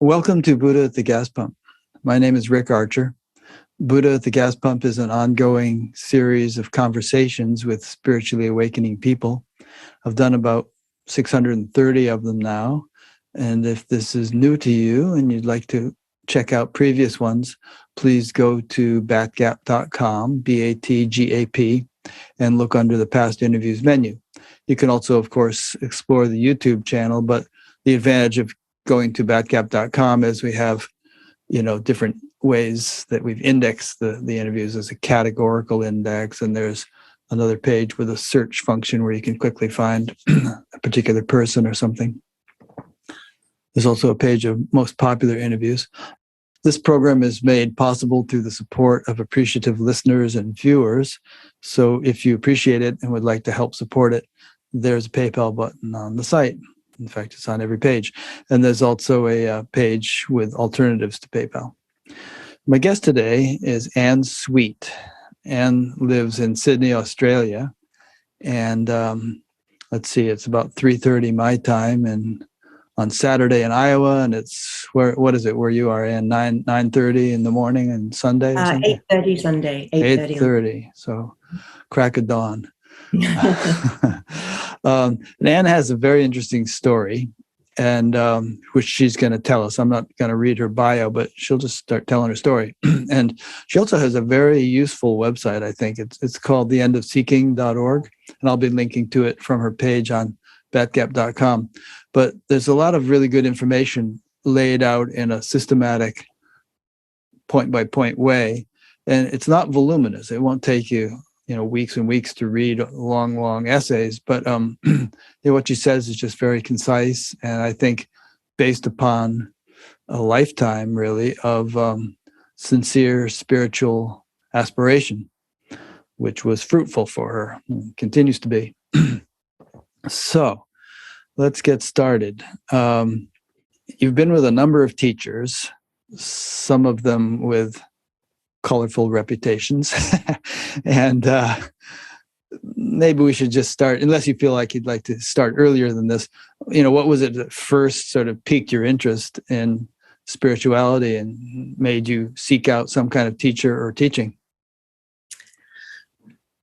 Welcome to Buddha at the Gas Pump. My name is Rick Archer. Buddha at the Gas Pump is an ongoing series of conversations with spiritually awakening people. I've done about 630 of them now. And if this is new to you and you'd like to check out previous ones, please go to batgap.com, BATGAP, and look under the past interviews menu. You can also, of course, explore the YouTube channel, but the advantage of going to batgap.com is we have, different ways that we've indexed the interviews as a categorical index, and there's another page with a search function where you can quickly find a particular person or something. There's also a page of most popular interviews. This program is made possible through the support of appreciative listeners and viewers. So if you appreciate it and would like to help support it, there's a PayPal button on the site. In fact, it's on every page. And there's also a page with alternatives to PayPal. My guest today is Anne Sweet. Anne lives in Sydney, Australia. And let's see, it's about 3:30 my time and on Saturday in Iowa. And it's, what is it where you are, Anne? 9:30 in the morning and Sunday or something? 8:30 Sunday. 8:30. So crack of dawn. And Anne has a very interesting story, and which she's going to tell us. I'm not going to read her bio, but she'll just start telling her story. And she also has a very useful website, I think. It's called theendofseeking.org, and I'll be linking to it from her page on batgap.com. But there's a lot of really good information laid out in a systematic, point-by-point way, and it's not voluminous. It won't take you weeks and weeks to read long essays, but what she says is just very concise, and I think based upon a lifetime, really, of sincere spiritual aspiration, which was fruitful for her and continues to be. So let's get started. You've been with a number of teachers, some of them with colorful reputations. And maybe we should just start, unless you feel like you'd like to start earlier than this. What was it that first sort of piqued your interest in spirituality and made you seek out some kind of teacher or teaching?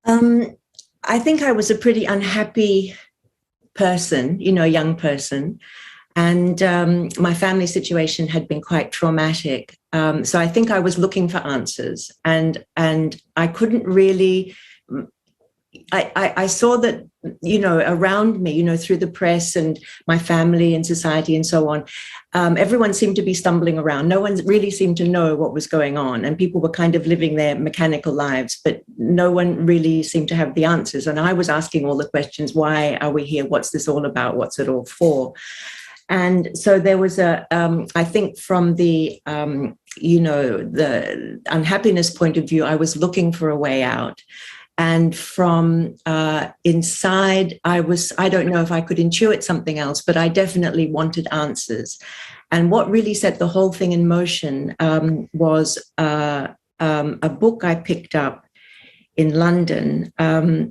I think I was a pretty unhappy person, young person. And my family situation had been quite traumatic. So I think I was looking for answers, and I couldn't really, I saw that, around me, through the press and my family and society and so on, everyone seemed to be stumbling around. No one really seemed to know what was going on, and people were kind of living their mechanical lives, but no one really seemed to have the answers. And I was asking all the questions: why are we here? What's this all about? What's it all for? And so there was I think from the, the unhappiness point of view, I was looking for a way out. And from inside, I don't know if I could intuit something else, but I definitely wanted answers. And what really set the whole thing in motion was a book I picked up in London,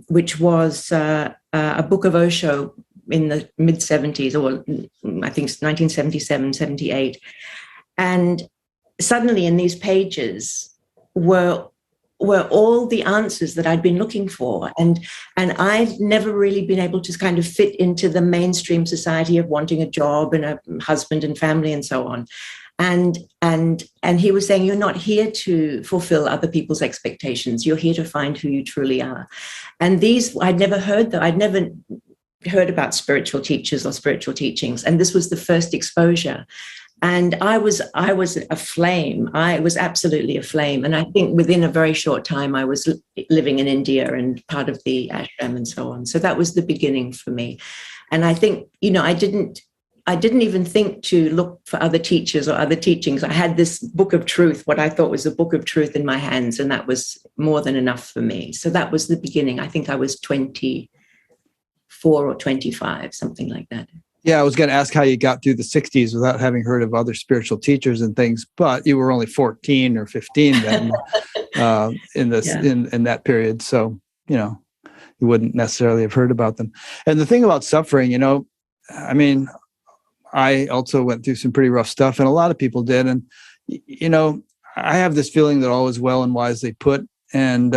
which was a book of Osho in the mid-70s, or I think 1977, 78. And suddenly in these pages were all the answers that I'd been looking for. And I'd never really been able to kind of fit into the mainstream society of wanting a job and a husband and family and so on. And he was saying, you're not here to fulfill other people's expectations. You're here to find who you truly are. And these, I'd never heard that. I'd never heard about spiritual teachers or spiritual teachings, and this was the first exposure. And I was aflame. I was absolutely aflame. And I think within a very short time, I was living in India and part of the ashram and so on. So that was the beginning for me. And I think, I didn't even think to look for other teachers or other teachings. I had this book of truth, what I thought was a book of truth, in my hands, and that was more than enough for me. So that was the beginning. I think I was 24 or 25, something like that. Yeah, I was going to ask how you got through the 60s without having heard of other spiritual teachers and things, but you were only 14 or 15 then in that period. So, you wouldn't necessarily have heard about them. And the thing about suffering, I mean, I also went through some pretty rough stuff, and a lot of people did. And, I have this feeling that all is well and wisely put. And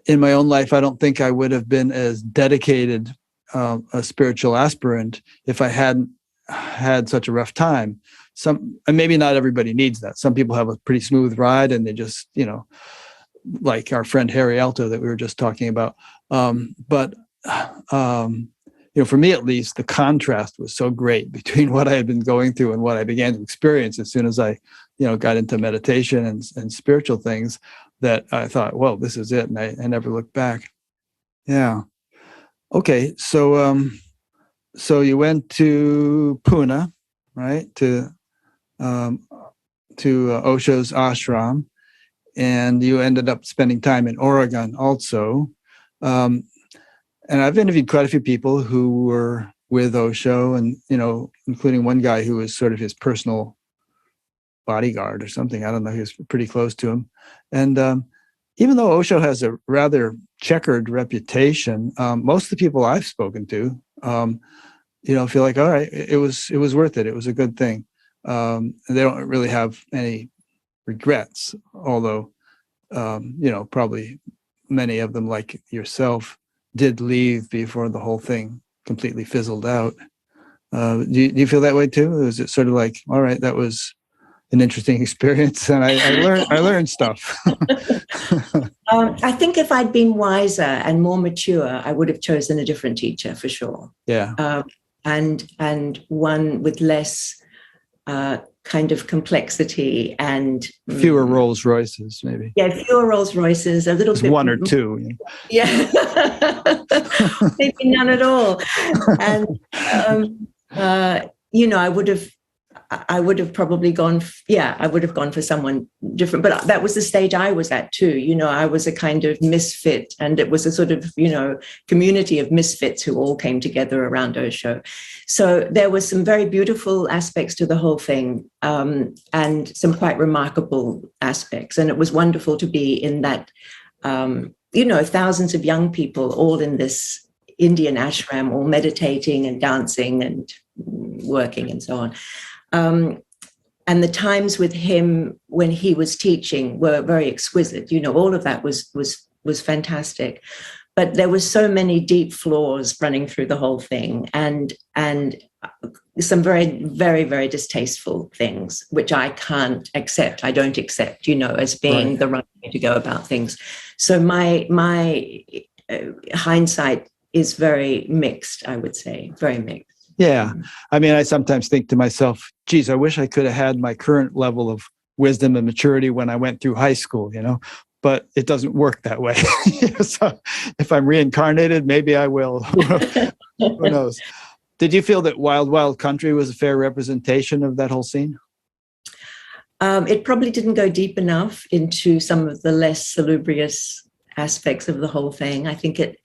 in my own life, I don't think I would have been as dedicated a spiritual aspirant if I hadn't had such a rough time. And maybe not everybody needs that. Some people have a pretty smooth ride, and they just, like our friend Harry Alto that we were just talking about. But for me at least, the contrast was so great between what I had been going through and what I began to experience as soon as I, got into meditation and spiritual things, that I thought, well, this is it. And I never looked back. Yeah. Okay. So you went to Pune, right? To Osho's ashram, and you ended up spending time in Oregon also. And I've interviewed quite a few people who were with Osho, and, including one guy who was sort of his personal bodyguard or something. I don't know. He was pretty close to him. And even though Osho has a rather checkered reputation, most of the people I've spoken to, feel like, all right, it was worth it. It was a good thing. They don't really have any regrets, although, probably many of them, like yourself, did leave before the whole thing completely fizzled out. Do you feel that way too? Was it sort of like, all right, that was an interesting experience, and I learned stuff? I think if I'd been wiser and more mature, I would have chosen a different teacher for sure. Yeah. And one with less kind of complexity and fewer Rolls Royces, maybe. Yeah, fewer Rolls Royces, a little bit. One or two. Yeah, maybe none at all. And I would have probably gone. I would have gone for someone different. But that was the stage I was at too. I was a kind of misfit, and it was a sort of community of misfits who all came together around Osho. So there were some very beautiful aspects to the whole thing, and some quite remarkable aspects. And it was wonderful to be in that. Thousands of young people all in this Indian ashram, all meditating and dancing and working and so on. And the times with him when he was teaching were very exquisite. All of that was fantastic. But there were so many deep flaws running through the whole thing, and some very, very, very distasteful things, which I can't accept. I don't accept, as being the right way to go about things. So my hindsight is very mixed, I would say, very mixed. Yeah. I mean, I sometimes think to myself, geez, I wish I could have had my current level of wisdom and maturity when I went through high school, but it doesn't work that way. So if I'm reincarnated, maybe I will. Who knows? Did you feel that Wild Wild Country was a fair representation of that whole scene? It probably didn't go deep enough into some of the less salubrious aspects of the whole thing. I think it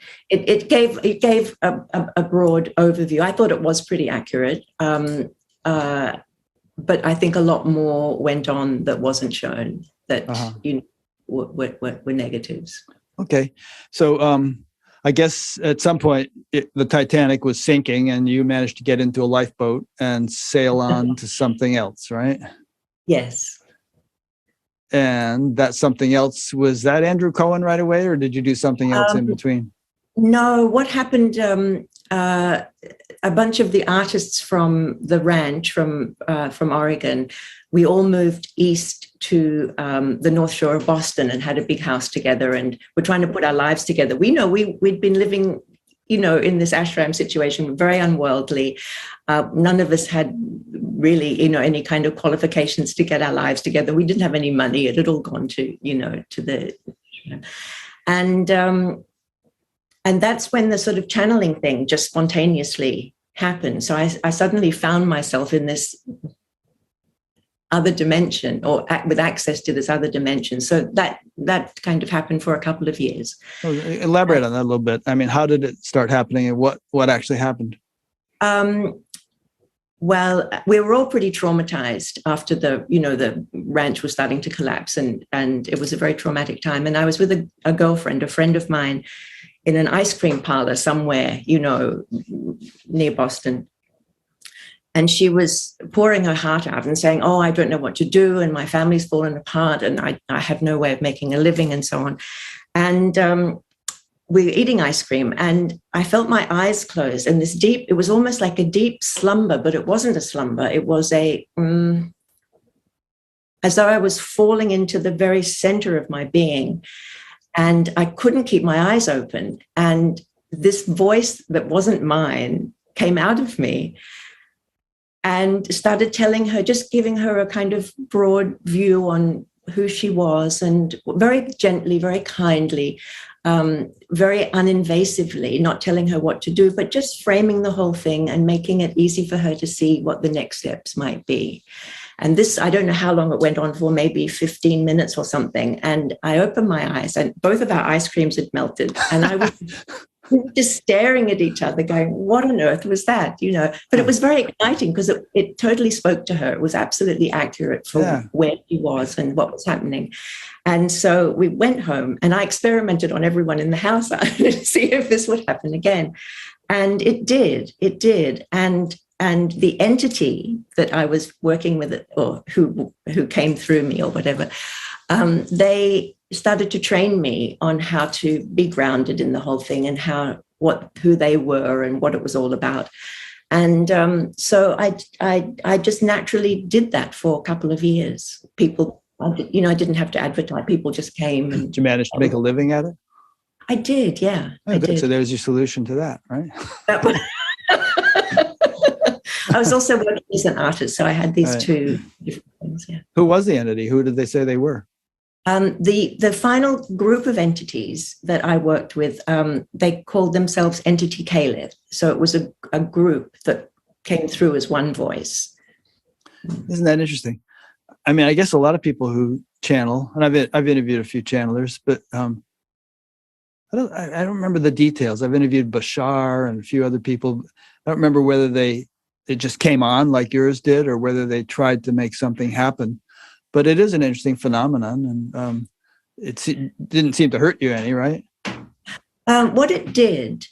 gave a broad overview. I thought it was pretty accurate, but I think a lot more went on that wasn't shown, that were negatives. Okay, so I guess at some point the Titanic was sinking, and you managed to get into a lifeboat and sail on to something else, right? Yes. And that something else, was that Andrew Cohen right away, or did you do something else in between? No, what happened, a bunch of the artists from the ranch from Oregon, we all moved east to the North Shore of Boston and had a big house together, and we're trying to put our lives together. We'd been living, in this ashram situation, very unworldly. None of us had really, any kind of qualifications to get our lives together. We didn't have any money. It had all gone to, to the, and that's when the sort of channeling thing just spontaneously happened. So I suddenly found myself in this other dimension, or with access to this other dimension. So that kind of happened for a couple of years. Elaborate on that a little bit. I mean, how did it start happening, and what actually happened? Well, we were all pretty traumatized after the ranch was starting to collapse, and it was a very traumatic time. And I was with a girlfriend, a friend of mine, in an ice cream parlor somewhere, near Boston. And she was pouring her heart out and saying, oh, I don't know what to do, and my family's fallen apart, and I have no way of making a living, and so on. And we were eating ice cream, and I felt my eyes close, and it was almost like a deep slumber, but it wasn't a slumber. It was as though I was falling into the very center of my being, and I couldn't keep my eyes open. And this voice that wasn't mine came out of me and started telling her, just giving her a kind of broad view on who she was, and very gently, very kindly, very uninvasively, not telling her what to do, but just framing the whole thing and making it easy for her to see what the next steps might be. And this, I don't know how long it went on for, maybe 15 minutes or something. And I opened my eyes, and both of our ice creams had melted. And I was just staring at each other going, what on earth was that? But it was very exciting because it totally spoke to her. It was absolutely accurate for where she was and what was happening. And so we went home, and I experimented on everyone in the house to see if this would happen again. And it did. And the entity that I was working with, or who came through me or whatever, they started to train me on how to be grounded in the whole thing, and who they were and what it was all about. And so I just naturally did that for a couple of years. People, I didn't have to advertise. People just came. And did you manage to make a living at it? I did, yeah. Oh, I good. did. So there's your solution to that, right? I was also working as an artist, so I had these two different things. Yeah. Who was the entity? Who did they say they were? The final group of entities that I worked with, they called themselves Entity Caliph. So it was a group that came through as one voice. Isn't that interesting? I mean, I guess a lot of people who channel, and I've interviewed a few channelers, but I don't remember the details. I've interviewed Bashar and a few other people. I don't remember whether it just came on like yours did, or whether they tried to make something happen. But it is an interesting phenomenon, and it didn't seem to hurt you any, right? What it did,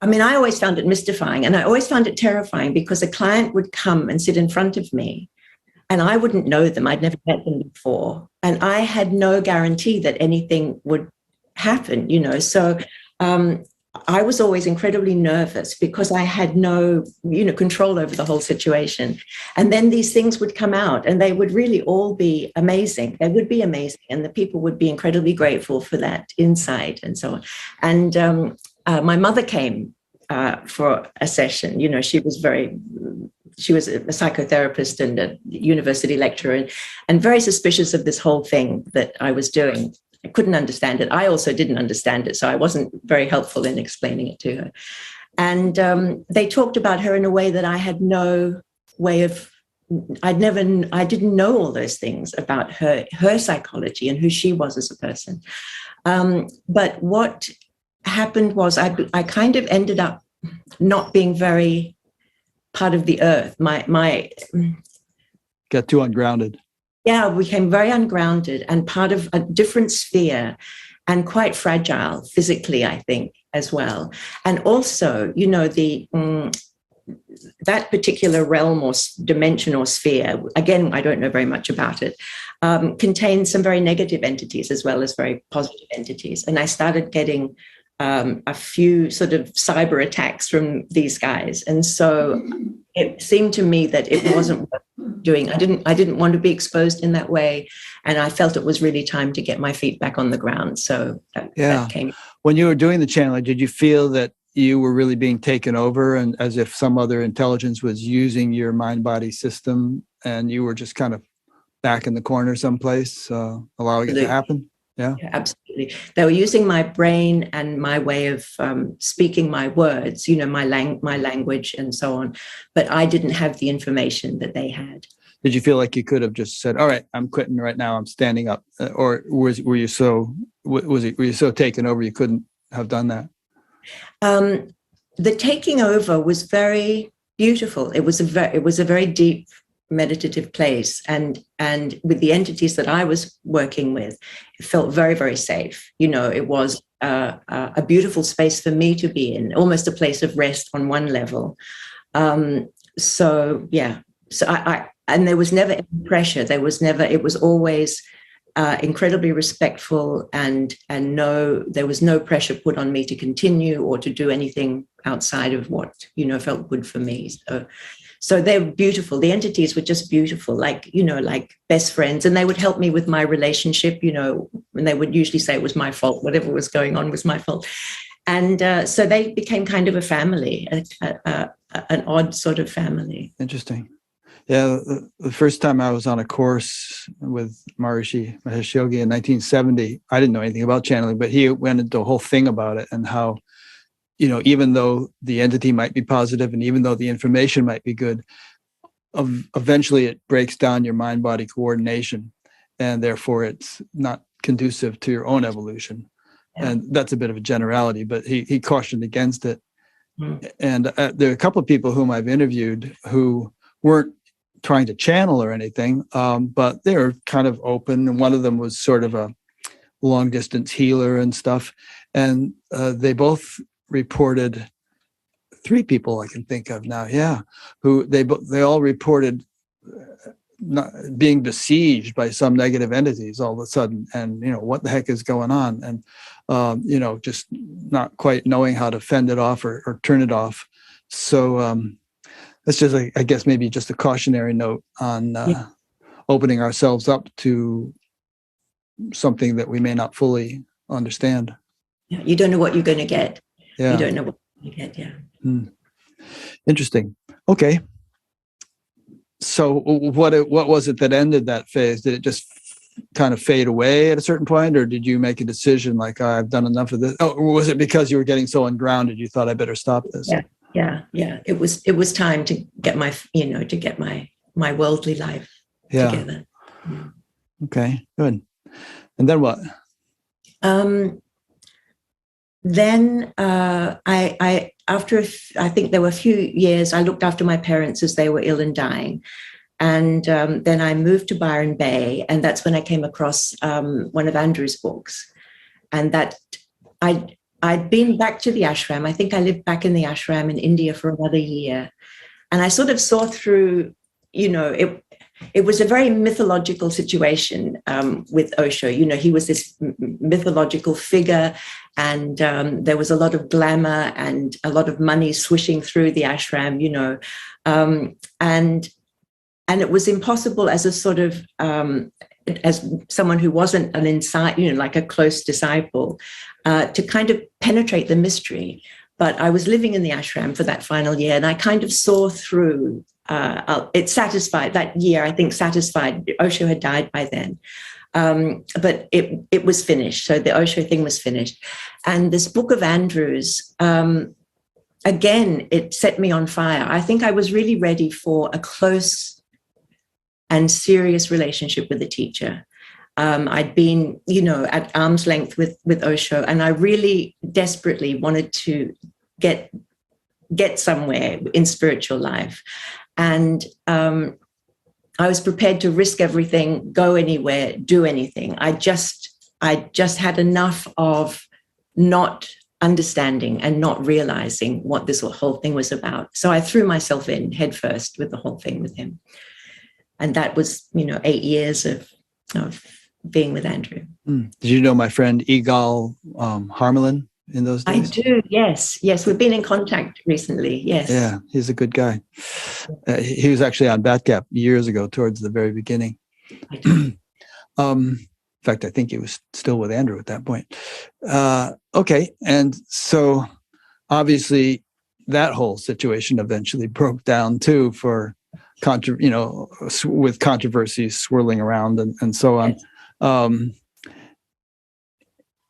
I mean, I always found it mystifying, and I always found it terrifying, because a client would come and sit in front of me, and I wouldn't know them. I'd never met them before, and I had no guarantee that anything would happen, So I was always incredibly nervous because I had no, control over the whole situation. And then these things would come out, and they would really all be amazing. They would be amazing. And the people would be incredibly grateful for that insight and so on. And my mother came for a session. She was a psychotherapist and a university lecturer, and very suspicious of this whole thing that I was doing. I couldn't understand it. I also didn't understand it, so I wasn't very helpful in explaining it to her. And they talked about her in a way that I had no way of, I didn't know all those things about her psychology and who she was as a person. But what happened was I kind of ended up not being very part of the earth. My got too ungrounded. Yeah, we became very ungrounded and part of a different sphere, and quite fragile physically, I think, as well. And also, that particular realm or dimension or sphere, again, I don't know very much about it, contains some very negative entities as well as very positive entities. And I started getting a few sort of cyber attacks from these guys. And so it seemed to me that it wasn't worth doing. I didn't want to be exposed in that way. And I felt it was really time to get my feet back on the ground. So that came. When you were doing the channeling, did you feel that you were really being taken over, and as if some other intelligence was using your mind-body system, and you were just kind of back in the corner someplace, allowing it to happen? Yeah, absolutely. They were using my brain and my way of speaking my words, my language and so on. But I didn't have the information that they had. Did you feel like you could have just said, "All right, I'm quitting right now. I'm standing up," or were you so taken over you couldn't have done that? The taking over was very beautiful. It was a very deep meditative place, and with the entities that I was working with, it felt very, very safe. It was a beautiful space for me to be in, almost a place of rest on one level. So yeah, so I and there was never any pressure. There was never. It was always incredibly respectful, and there was no pressure put on me to continue or to do anything outside of what felt good for me. So they're beautiful. The entities were just beautiful, like best friends, and they would help me with my relationship. And they would usually say it was my fault. Whatever was going on was my fault. And so they became kind of a family, an odd sort of family. Interesting. Yeah, the first time I was on a course with Maharishi Mahesh Yogi in 1970, I didn't know anything about channeling, but he went into a whole thing about it and how, even though the entity might be positive and even though the information might be good, eventually it breaks down your mind-body coordination, and therefore it's not conducive to your own evolution. Yeah. And that's a bit of a generality, but he cautioned against it. Mm. And there are a couple of people whom I've interviewed who weren't trying to channel or anything, but they were kind of open. And one of them was sort of a long distance healer and stuff. And they both reported, 3 people I can think of now, who they all reported not being besieged by some negative entities all of a sudden, and what the heck is going on, and just not quite knowing how to fend it off or turn it off. So that's just, I guess, maybe just a cautionary note on opening ourselves up to something that we may not fully understand. Yeah, you don't know what you're going to get. Yeah. You don't know what you're going to get. Yeah. Interesting. Okay. So what was it that ended that phase? Did it just kind of fade away at a certain point, or did you make a decision like, I've done enough of this? Or was it because you were getting so ungrounded you thought I better stop this? Yeah. It was time to get my worldly life together. Yeah. Okay, good. And then what? Then after I think there were a few years, I looked after my parents as they were ill and dying. And then I moved to Byron Bay, and that's when I came across one of Andrew's books. And that I'd been back to the ashram. I think I lived back in the ashram in India for another year. And I sort of saw through, it was a very mythological situation with Osho. He was this mythological figure, and there was a lot of glamour and a lot of money swishing through the ashram, and it was impossible as a sort of, as someone who wasn't an inside, like a close disciple, to kind of penetrate the mystery. But I was living in the ashram for that final year, and I kind of saw through. It satisfied that year. I think satisfied. Osho had died by then, but it was finished. So the Osho thing was finished, and this book of Andrew's, again, it set me on fire. I think I was really ready for a close and serious relationship with the teacher. I'd been, at arm's length with Osho, and I really desperately wanted to get somewhere in spiritual life. And I was prepared to risk everything, go anywhere, do anything. I just had enough of not understanding and not realizing what this whole thing was about. So I threw myself in headfirst with the whole thing with him. And that was, 8 years of being with Andrew. Did you know my friend Egal Harmelin in those days? I do, yes. We've been in contact recently, yes. Yeah, he's a good guy. He was actually on Batgap years ago, towards the very beginning. I do. In fact, I think he was still with Andrew at that point. Okay, and so obviously that whole situation eventually broke down too for with controversies swirling around and so on. Yes.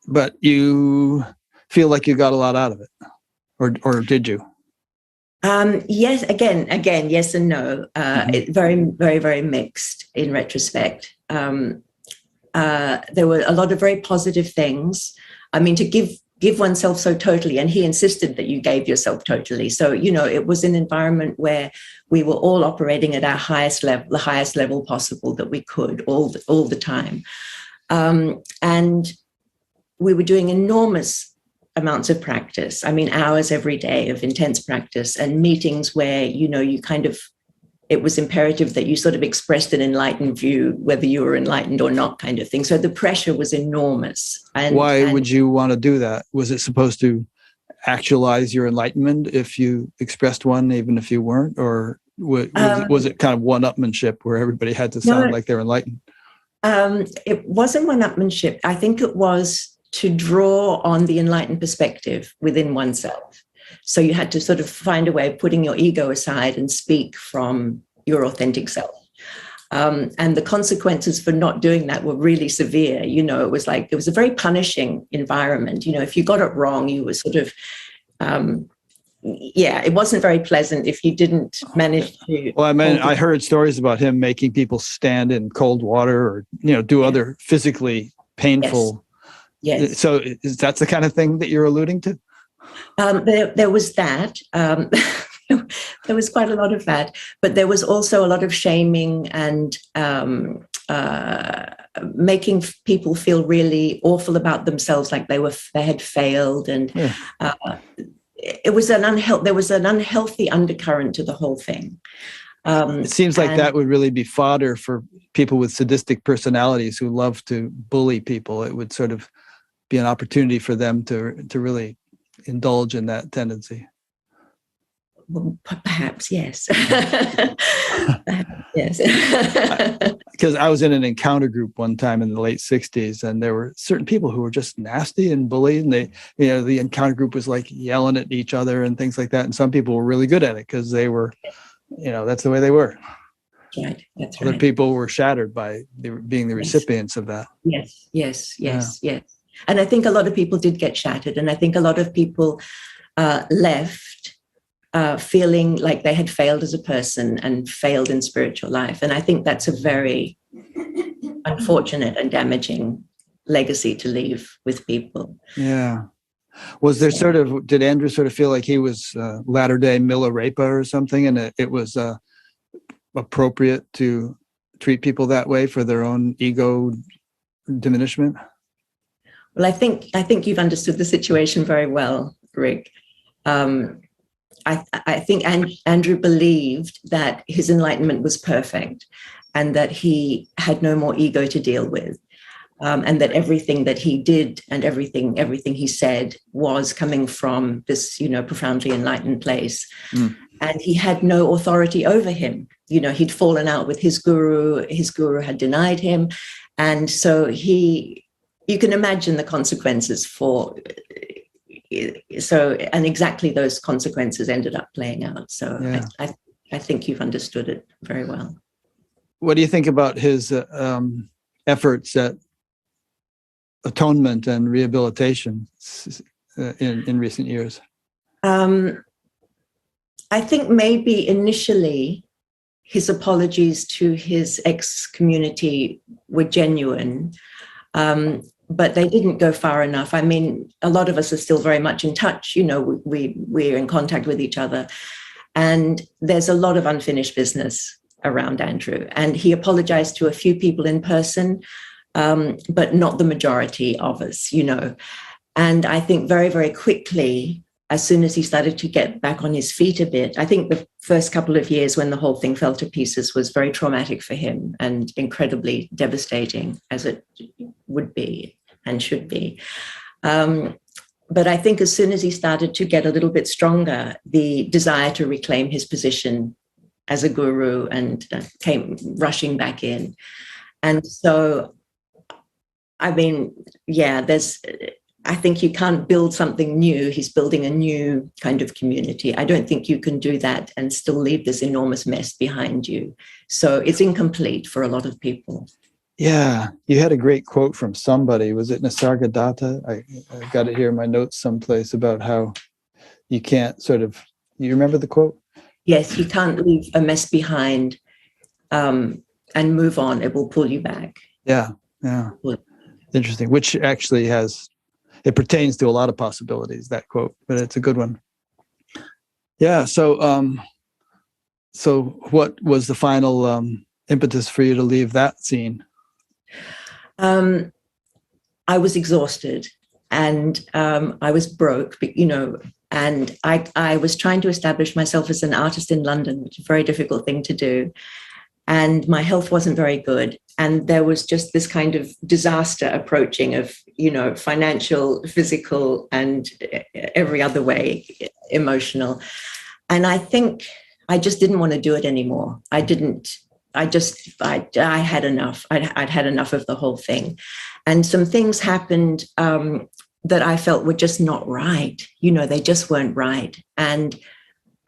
But you feel like you got a lot out of it, or did you? Yes, again, yes and no. Very, very, very mixed in retrospect. There were a lot of very positive things. I mean, to give oneself so totally, and he insisted that you gave yourself totally. So, it was an environment where we were all operating at our highest level, the highest level possible that we could all the time. And we were doing enormous amounts of practice. I mean, hours every day of intense practice, and meetings where, you kind of, it was imperative that you sort of expressed an enlightened view, whether you were enlightened or not, kind of thing. So the pressure was enormous. Why would you want to do that? Was it supposed to actualize your enlightenment if you expressed one, even if you weren't? Or was it kind of one-upmanship where everybody had to sound like they're enlightened? It wasn't one-upmanship. I think it was to draw on the enlightened perspective within oneself. So you had to sort of find a way of putting your ego aside and speak from your authentic self. And the consequences for not doing that were really severe. It was a very punishing environment. If you got it wrong, you were sort of, it wasn't very pleasant if you didn't manage to. Well, I heard stories about him making people stand in cold water or, do other physically painful. Yes. So that's the kind of thing that you're alluding to? There was that. There was quite a lot of that, but there was also a lot of shaming and making people feel really awful about themselves, like they had failed, and there was an unhealthy undercurrent to the whole thing. It seems like that would really be fodder for people with sadistic personalities who love to bully people. It would sort of be an opportunity for them to really indulge in that tendency. Well, perhaps, yes. Yes. Because I was in an encounter group one time in the late 60s, and there were certain people who were just nasty and bullied, and the encounter group was like yelling at each other and things like that. And some people were really good at it because they were, that's the way they were. Right. That's Other right. people were shattered by being the recipients of that. Yes. And I think a lot of people did get shattered, and I think a lot of people left feeling like they had failed as a person and failed in spiritual life. And I think that's a very unfortunate and damaging legacy to leave with people. Yeah. Was there did Andrew sort of feel like he was latter-day Milarepa or something, and it was appropriate to treat people that way for their own ego diminishment? Well, I think you've understood the situation very well, Rick. I think Andrew believed that his enlightenment was perfect and that he had no more ego to deal with, and that everything that he did and everything he said was coming from this, profoundly enlightened place. Mm. And he had no authority over him. He'd fallen out with his guru. His guru had denied him. And so you can imagine the consequences and exactly those consequences ended up playing out. So yeah. I think you've understood it very well. What do you think about his efforts at atonement and rehabilitation in recent years? I think maybe initially his apologies to his ex-community were genuine. But they didn't go far enough. I mean, a lot of us are still very much in touch. We're in contact with each other. And there's a lot of unfinished business around Andrew. And he apologized to a few people in person, but not the majority of us, And I think very, very quickly, as soon as he started to get back on his feet a bit, I think the first couple of years when the whole thing fell to pieces was very traumatic for him and incredibly devastating, as it would be and should be. But I think as soon as he started to get a little bit stronger, the desire to reclaim his position as a guru and came rushing back in. And so, I mean, I think you can't build something new. He's building a new kind of community. I don't think you can do that and still leave this enormous mess behind you. So it's incomplete for a lot of people. Yeah. You had a great quote from somebody. Was it Nisargadatta? I got it here in my notes someplace about how you can't you remember the quote? Yes, you can't leave a mess behind and move on. It will pull you back. Yeah. Interesting. Which actually it pertains to a lot of possibilities, that quote, but it's a good one. Yeah. So what was the final impetus for you to leave that scene? I was exhausted. and I was broke, and I was trying to establish myself as an artist in London, which is a very difficult thing to do. And my health wasn't very good. And there was just this kind of disaster approaching of, financial, physical, and every other way, emotional. And I think I just didn't want to do it anymore. I had enough. I'd had enough of the whole thing. And some things happened that I felt were just not right. They just weren't right. And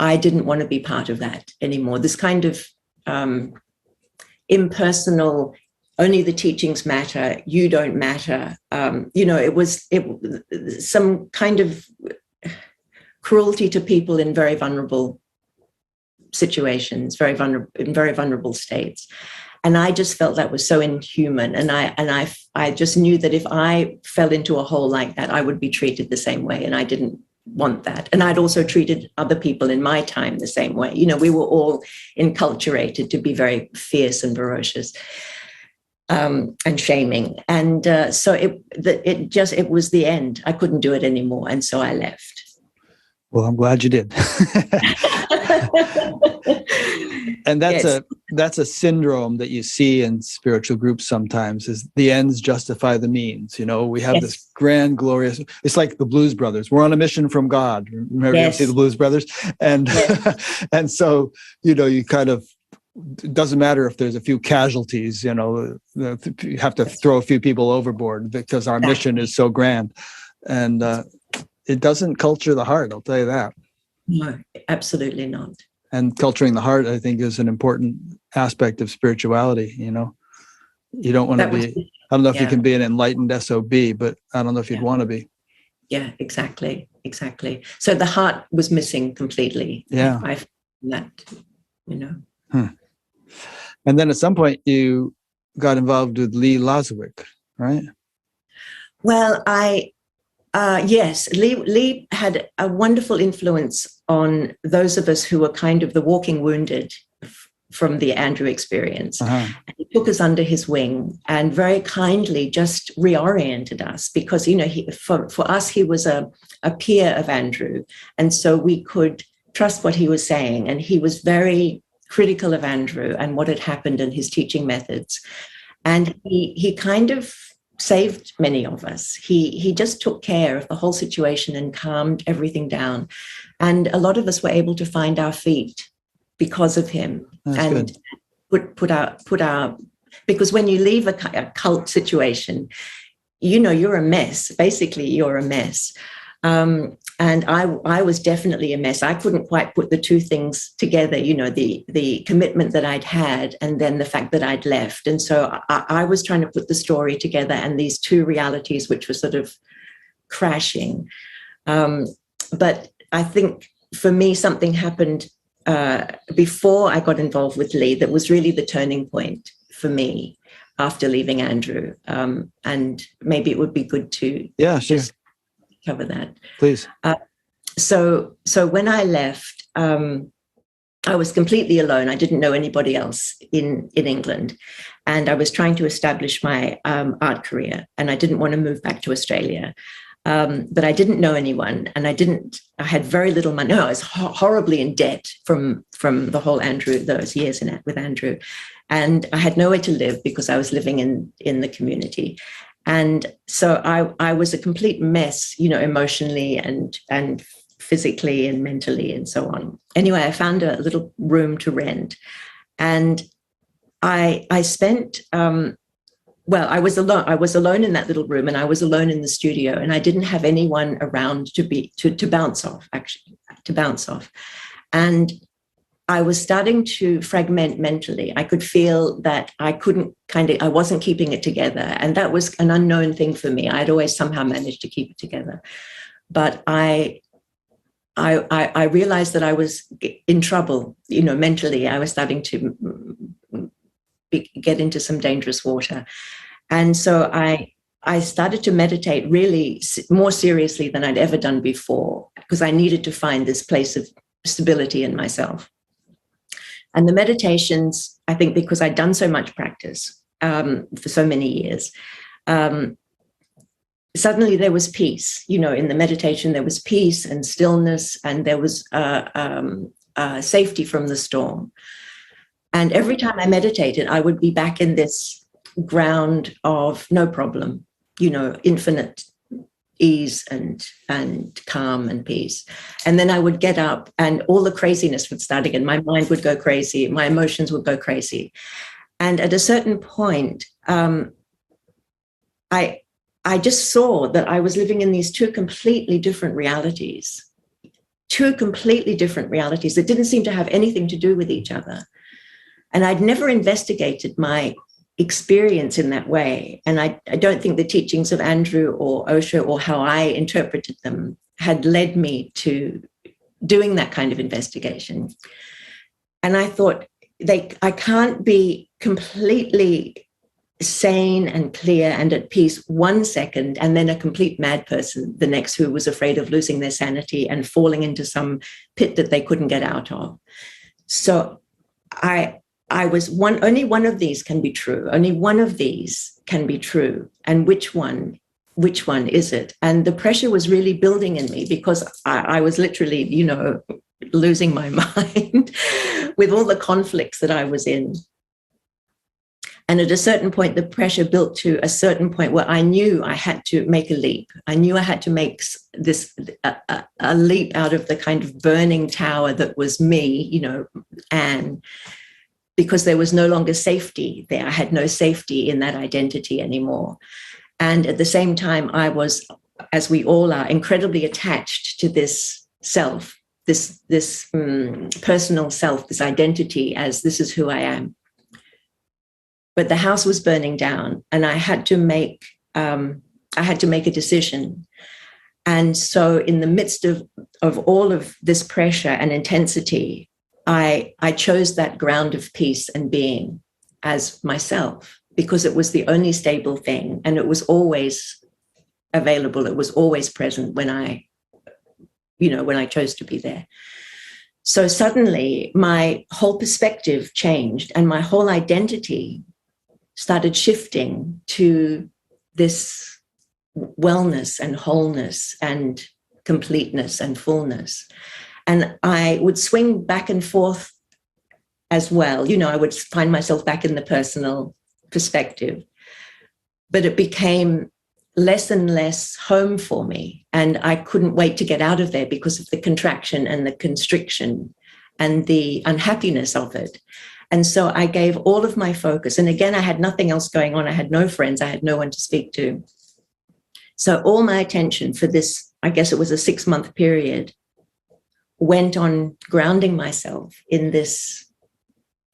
I didn't want to be part of that anymore. This kind of impersonal, only the teachings matter, you don't matter. It was some kind of cruelty to people in very vulnerable situations, in very vulnerable states. And I just felt that was so inhuman. And I just knew that if I fell into a hole like that, I would be treated the same way. And I didn't want that. And I'd also treated other people in my time the same way. We were all enculturated to be very fierce and ferocious, and shaming. And so it was the end. I couldn't do it anymore. And so I left. Well, I'm glad you did. And that's a syndrome that you see in spiritual groups sometimes, is the ends justify the means. We have this grand, glorious, it's like the Blues Brothers. We're on a mission from God. Remember you see the Blues Brothers? And and so, you kind of, it doesn't matter if there's a few casualties, you have to throw a few people overboard because our mission is so grand. And it doesn't culture the heart, I'll tell you that. No, absolutely not. And culturing the heart, I think, is an important aspect of spirituality. You don't want to be, I don't know if you can be an enlightened SOB, but I don't know if you'd want to be. Yeah, exactly. So the heart was missing completely. Yeah. I found that, And then at some point you got involved with Lee Lazowick, right? Well, yes, Lee had a wonderful influence on those of us who were kind of the walking wounded from the Andrew experience. Uh-huh. He took us under his wing and very kindly just reoriented us because, for us, he was a peer of Andrew. And so we could trust what he was saying. And he was very critical of Andrew and what had happened and his teaching methods. And he kind of saved many of us. He just took care of the whole situation and calmed everything down. And a lot of us were able to find our feet because of him. That's and good. put our because when you leave a cult situation, you're a mess. Basically, you're a mess. And I was definitely a mess. I couldn't quite put the two things together, the commitment that I'd had and then the fact that I'd left. And so I was trying to put the story together and these two realities, which were sort of crashing. But I think for me, something happened before I got involved with Lee that was really the turning point for me after leaving Andrew. And maybe it would be good to just cover that. Please. So when I left, I was completely alone. I didn't know anybody else in England. And I was trying to establish my art career. And I didn't want to move back to Australia. But I didn't know anyone. And I had very little money. No, I was horribly in debt from the whole those years with Andrew. And I had nowhere to live because I was living in the community. And so I was a complete mess, emotionally and physically and mentally and so on. Anyway, I found a little room to rent. And I spent, I was alone. I was alone in that little room and I was alone in the studio and I didn't have anyone around to bounce off. And I was starting to fragment mentally. I could feel that I wasn't keeping it together. And that was an unknown thing for me. I'd always somehow managed to keep it together. But I realized that I was in trouble, mentally. I was starting to get into some dangerous water. And so I started to meditate really more seriously than I'd ever done before, because I needed to find this place of stability in myself. And the meditations, I think because I'd done so much practice for so many years, suddenly there was peace. In the meditation, there was peace and stillness, and there was safety from the storm. And every time I meditated, I would be back in this ground of no problem, infinite ease and calm and peace. And then I would get up and all the craziness would start again. My mind would go crazy. My emotions would go crazy. And at a certain point, I just saw that I was living in these two completely different realities that didn't seem to have anything to do with each other. And I'd never investigated my experience in that way. And I don't think the teachings of Andrew or Osho or how I interpreted them had led me to doing that kind of investigation. And I thought, I can't be completely sane and clear and at peace 1 second, and then a complete mad person the next, who was afraid of losing their sanity and falling into some pit that they couldn't get out of. So I was only one of these can be true. Only one of these can be true. And which one is it? And the pressure was really building in me, because I was literally, losing my mind with all the conflicts that I was in. And at a certain point, the pressure built to a certain point where I knew I had to make a leap. I knew I had to make a leap out of the kind of burning tower that was me, Anne, because there was no longer safety there. I had no safety in that identity anymore. And at the same time, I was, as we all are, incredibly attached to this self, this personal self, this identity as this is who I am. But the house was burning down, and I had to make a decision. And so in the midst of all of this pressure and intensity, I chose that ground of peace and being as myself, because it was the only stable thing, and it was always available. It was always present when I chose to be there. So suddenly my whole perspective changed, and my whole identity started shifting to this wellness and wholeness and completeness and fullness. And I would swing back and forth as well. I would find myself back in the personal perspective, but it became less and less home for me. And I couldn't wait to get out of there because of the contraction and the constriction and the unhappiness of it. And so I gave all of my focus. And again, I had nothing else going on. I had no friends. I had no one to speak to. So all my attention for this, I guess it was a 6-month period, went on grounding myself in this,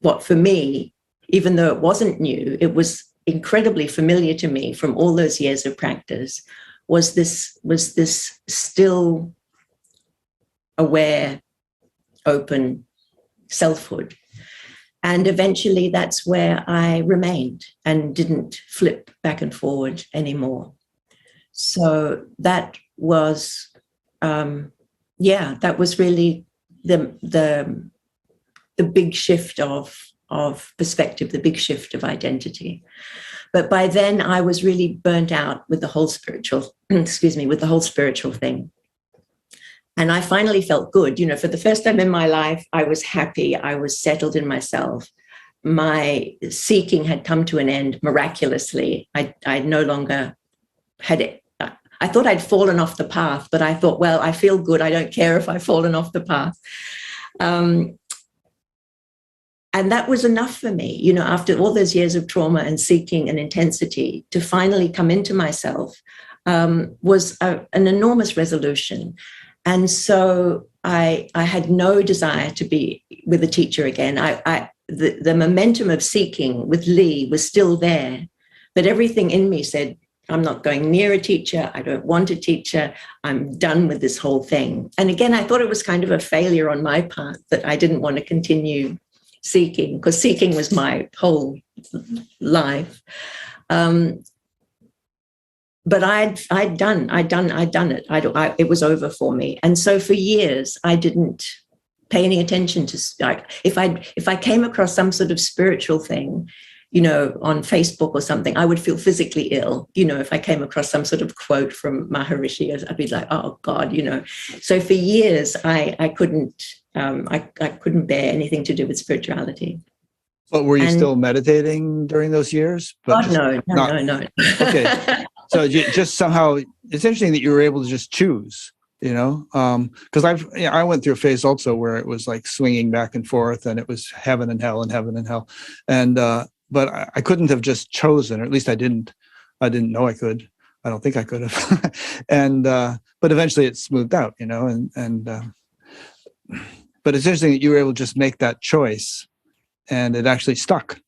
what for me, even though it wasn't new, it was incredibly familiar to me from all those years of practice, was this still aware, open selfhood. And eventually that's where I remained and didn't flip back and forward anymore. So that was, that was really the big shift of perspective, the big shift of identity. But by then I was really burnt out with the whole spiritual, thing. And I finally felt good. For the first time in my life, I was happy. I was settled in myself. My seeking had come to an end miraculously. I no longer had it. I thought I'd fallen off the path, but I thought, well, I feel good. I don't care if I've fallen off the path. And that was enough for me, after all those years of trauma and seeking and intensity, to finally come into myself was an enormous resolution. And so I had no desire to be with a teacher again. The momentum of seeking with Lee was still there, but everything in me said, I'm not going near a teacher. I don't want a teacher. I'm done with this whole thing. And again, I thought it was kind of a failure on my part that I didn't want to continue seeking, because seeking was my whole life. But I'd done it. It was over for me. And so for years, I didn't pay any attention to, like, if I came across some sort of spiritual thing, on Facebook or something, I would feel physically ill. If I came across some sort of quote from Maharishi, I'd be like, oh God, So for years, I couldn't bear anything to do with spirituality. But were you still meditating during those years? But God, no. Okay. So just somehow, it's interesting that you were able to just choose, because I went through a phase also where it was like swinging back and forth, and it was heaven and hell and heaven and hell. And, but I couldn't have just chosen, or at least I didn't know I could. I don't think I could have. And, but eventually it smoothed out, but it's interesting that you were able to just make that choice and it actually stuck.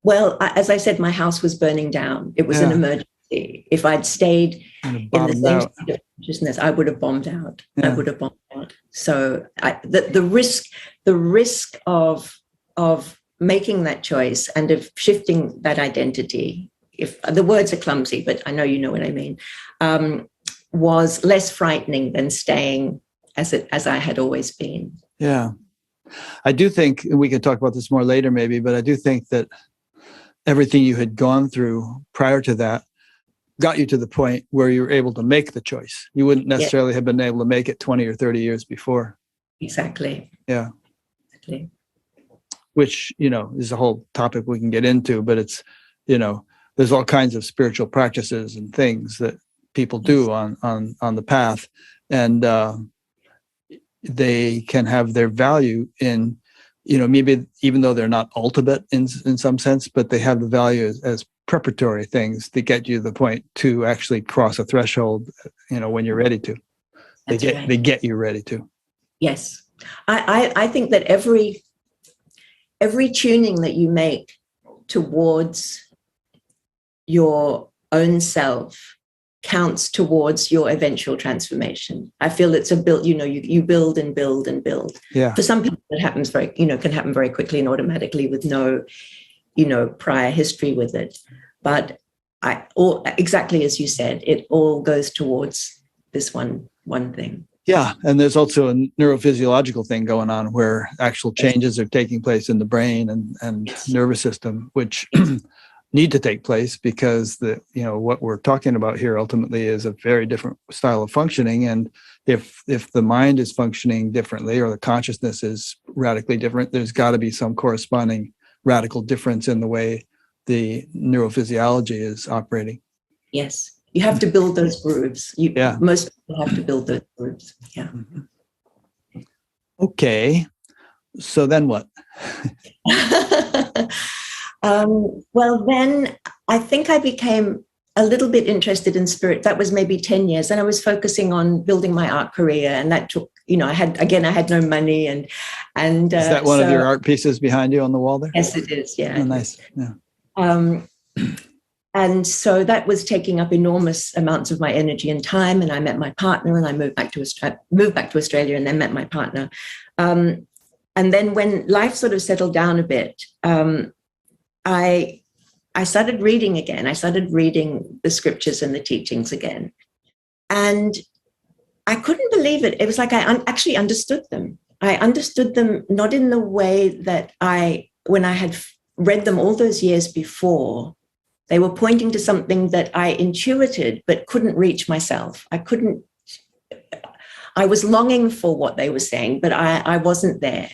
Well, as I said, my house was burning down. It was an emergency. If I'd stayed in the same state of consciousness, I would have bombed out. Yeah. I would have bombed out. So the risk of making that choice and of shifting that identity, if the words are clumsy, but I know you know what I mean, was less frightening than staying as I had always been. Yeah. I do think, and we can talk about this more later maybe, but I do think that everything you had gone through prior to that got you to the point where you were able to make the choice. You wouldn't necessarily have been able to make it 20 or 30 years before. Exactly. Yeah. Exactly. Which, is a whole topic we can get into, but it's, there's all kinds of spiritual practices and things that people do on the path. And they can have their value in, maybe even though they're not ultimate in some sense, but they have the value as preparatory things that get you to the point to actually cross a threshold, when you're ready to. They get you ready to. Yes. I think that every tuning that you make towards your own self counts towards your eventual transformation. I feel it's a build, you build and build and build. Yeah. For some people, it happens can happen very quickly and automatically with no, prior history with it. But exactly as you said, it all goes towards this one thing. Yeah. And there's also a neurophysiological thing going on where actual changes are taking place in the brain and nervous system, which need to take place because what we're talking about here ultimately is a very different style of functioning. And if the mind is functioning differently or the consciousness is radically different, there's got to be some corresponding radical difference in the way the neurophysiology is operating. Yes. You have to build those grooves. Most people have to build those grooves. Yeah. Mm-hmm. Okay. So then what? Well, then I think I became a little bit interested in spirit. That was maybe 10 years. And I was focusing on building my art career. And that took, I had no money. And is that one of your art pieces behind you on the wall there? Yes, it is. Yeah. Oh, nice. Yeah. And so that was taking up enormous amounts of my energy and time. And I met my partner and I moved back to Australia and then met my partner. And then when life sort of settled down a bit, I started reading again. I started reading the scriptures and the teachings again. And I couldn't believe it. It was like I actually understood them. I understood them not in the way that when I had read them all those years before, they were pointing to something that I intuited but couldn't reach myself. I was longing for what they were saying, but I wasn't there.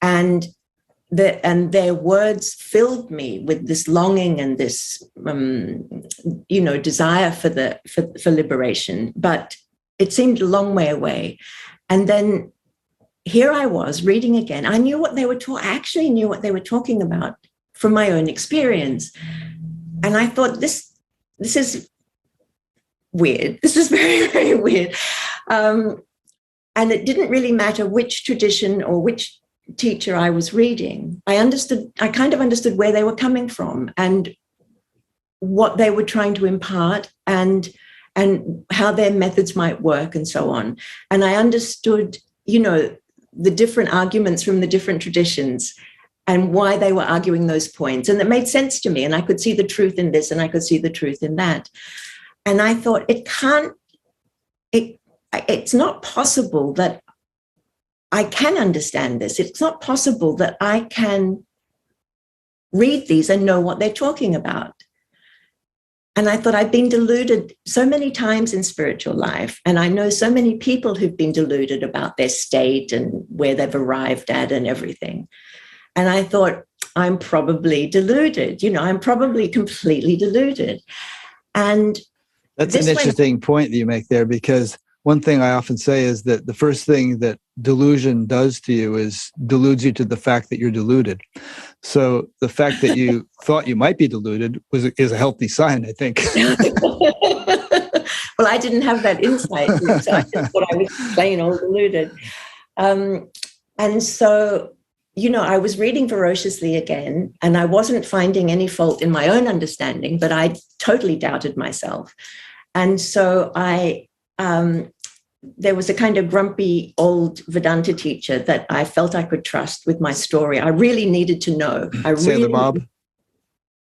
And their words filled me with this longing and this, desire for liberation. But it seemed a long way away. And then here I was reading again. I knew what they were I actually knew what they were talking about from my own experience. And I thought, this is weird. This is very, very weird. And it didn't really matter which tradition or which teacher I was reading. I kind of understood where they were coming from and what they were trying to impart and how their methods might work and so on. And I understood, the different arguments from the different traditions and why they were arguing those points. And it made sense to me. And I could see the truth in this and I could see the truth in that. And I thought, it's not possible that I can understand this. It's not possible that I can read these and know what they're talking about. And I thought, I've been deluded so many times in spiritual life. And I know so many people who've been deluded about their state and where they've arrived at and everything. And I thought, I'm probably deluded. I'm probably completely deluded. And that's an interesting point that you make there, because one thing I often say is that the first thing that delusion does to you is deludes you to the fact that you're deluded. So the fact that you thought you might be deluded is a healthy sign, I think. Well, I didn't have that insight, so I just thought I was plain old deluded. And so, I was reading voraciously again, and I wasn't finding any fault in my own understanding, but I totally doubted myself. And so there was a kind of grumpy old Vedanta teacher that I felt I could trust with my story. I really needed to know. Sailor Bob?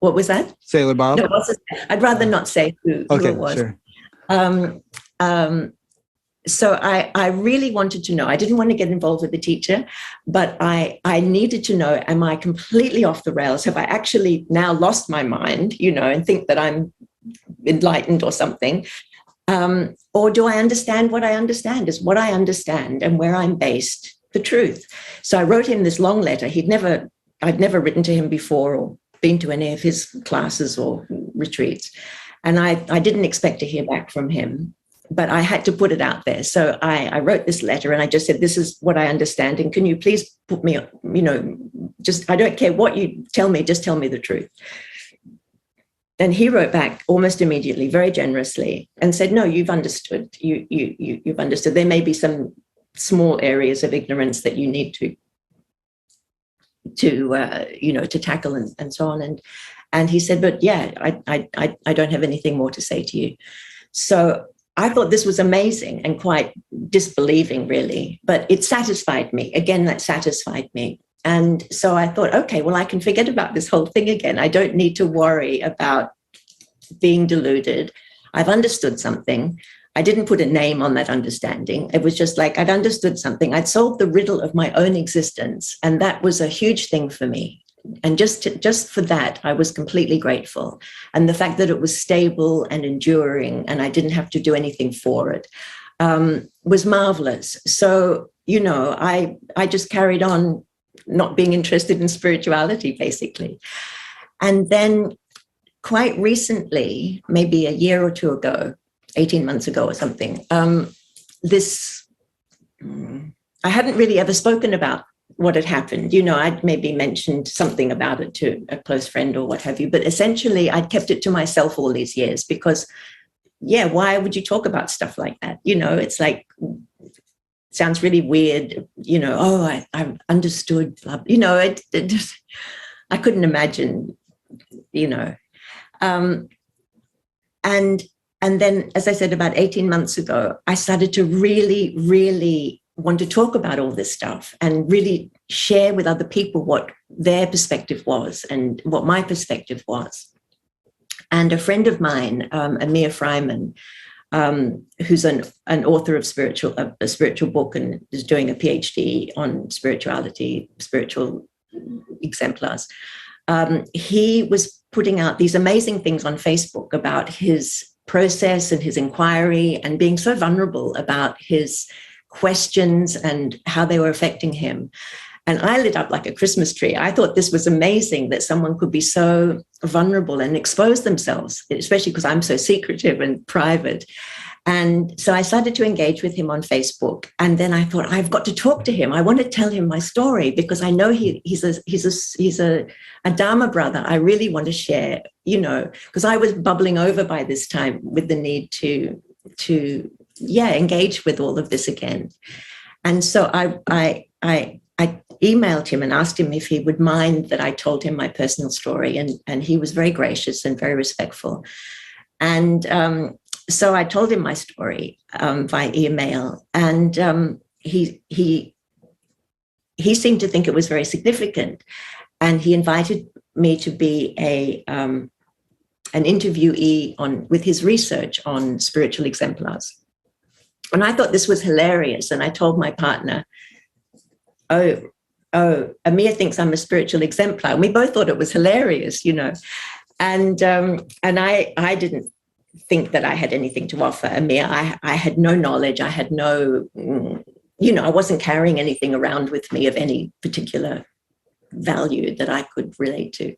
What was that? Sailor Bob? No, I'd rather not say who it was. Sure. So I really wanted to know. I didn't want to get involved with the teacher, but I needed to know, am I completely off the rails? Have I actually now lost my mind, and think that I'm enlightened or something? Or do I understand what I understand? Is what I understand and where I'm based the truth? So I wrote him this long letter. I'd never written to him before or been to any of his classes or retreats. And I didn't expect to hear back from him, but I had to put it out there. So I wrote this letter and I just said, this is what I understand. And can you please put me, I don't care what you tell me, just tell me the truth. And he wrote back almost immediately, very generously, and said, no, you've understood. You've understood. There may be some small areas of ignorance that you need to tackle and so on. And he said, but yeah, I don't have anything more to say to you. So I thought this was amazing and quite disbelieving, really, but it satisfied me. Again, that satisfied me. And so I thought, okay, well, I can forget about this whole thing again. I don't need to worry about being deluded. I've understood something. I didn't put a name on that understanding. It was just like I'd understood something. I'd solved the riddle of my own existence. And that was a huge thing for me. And just for that, I was completely grateful. And the fact that it was stable and enduring and I didn't have to do anything for it was marvelous. So, I just carried on not being interested in spirituality, basically. And then quite recently, maybe a year or two ago, 18 months ago or something, I hadn't really ever spoken about what had happened. I'd maybe mentioned something about it to a close friend or what have you, but essentially I'd kept it to myself all these years because, why would you talk about stuff like that? It's like, sounds really weird, I've understood, I couldn't imagine, and then, as I said, about 18 months ago, I started to really, really want to talk about all this stuff and really share with other people what their perspective was and what my perspective was. And a friend of mine, Amir Freiman, who's an author of a spiritual book and is doing a PhD on spirituality, spiritual exemplars. He was putting out these amazing things on Facebook about his process and his inquiry and being so vulnerable about his questions and how they were affecting him. And I lit up like a Christmas tree. I thought this was amazing that someone could be so vulnerable and expose themselves, especially because I'm so secretive and private. And so I started to engage with him on Facebook. And then I thought, I've got to talk to him. I want to tell him my story because I know he's a Dharma brother. I really want to share, because I was bubbling over by this time with the need to engage with all of this again. And so I emailed him and asked him if he would mind that I told him my personal story. And he was very gracious and very respectful. And so I told him my story via email, and he seemed to think it was very significant. And he invited me to be an interviewee with his research on spiritual exemplars. And I thought this was hilarious. And I told my partner, oh, Amir thinks I'm a spiritual exemplar. And we both thought it was hilarious, And I didn't think that I had anything to offer Amir. I had no knowledge. I had no, I wasn't carrying anything around with me of any particular value that I could relate to.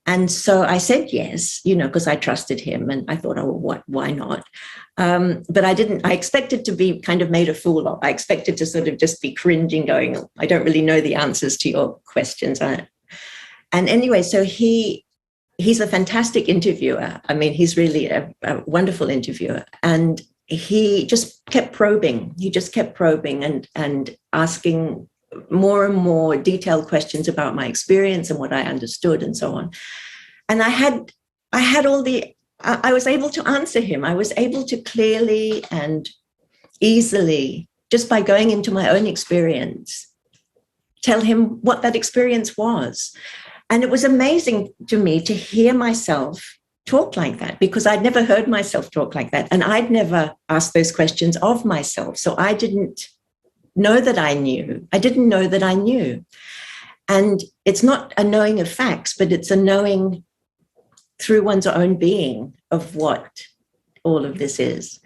And so I said yes, because I trusted him, and I thought, why not? But I expected to be kind of made a fool of. I expected to sort of just be cringing, going, I don't really know the answers to your questions. And anyway, so he's a fantastic interviewer. I mean, he's really a wonderful interviewer. And he just kept probing. He just kept probing and asking more and more detailed questions about my experience and what I understood and so on. And I was able to answer him. I was able to clearly and easily, just by going into my own experience, tell him what that experience was. And it was amazing to me to hear myself talk like that, because I'd never heard myself talk like that. And I'd never asked those questions of myself. So I didn't know that I knew. I didn't know that I knew. And it's not a knowing of facts, but it's a knowing through one's own being of what all of this is.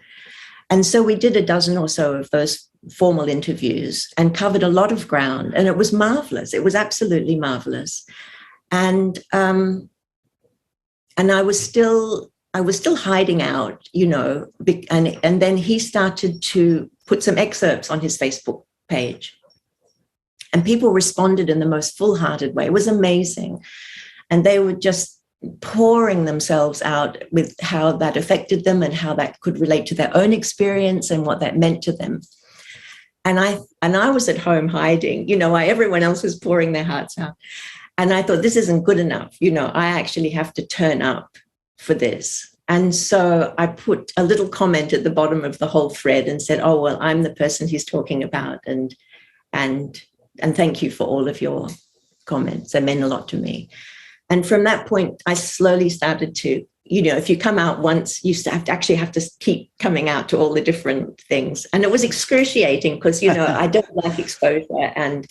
And so we did a dozen or so of those formal interviews and covered a lot of ground. And it was marvelous. It was absolutely marvelous. And I was still hiding out, and then he started to put some excerpts on his Facebook page, and people responded in the most full-hearted way. It was amazing. And they were just pouring themselves out with how that affected them and how that could relate to their own experience and what that meant to them. And I was at home hiding, while everyone else was pouring their hearts out. And I thought, this isn't good enough. I actually have to turn up for this. And so I put a little comment at the bottom of the whole thread and said, oh, well, I'm the person he's talking about. And thank you for all of your comments. They meant a lot to me. And from that point, I slowly started to, if you come out once, you have to keep coming out to all the different things. And it was excruciating because, I don't like exposure, and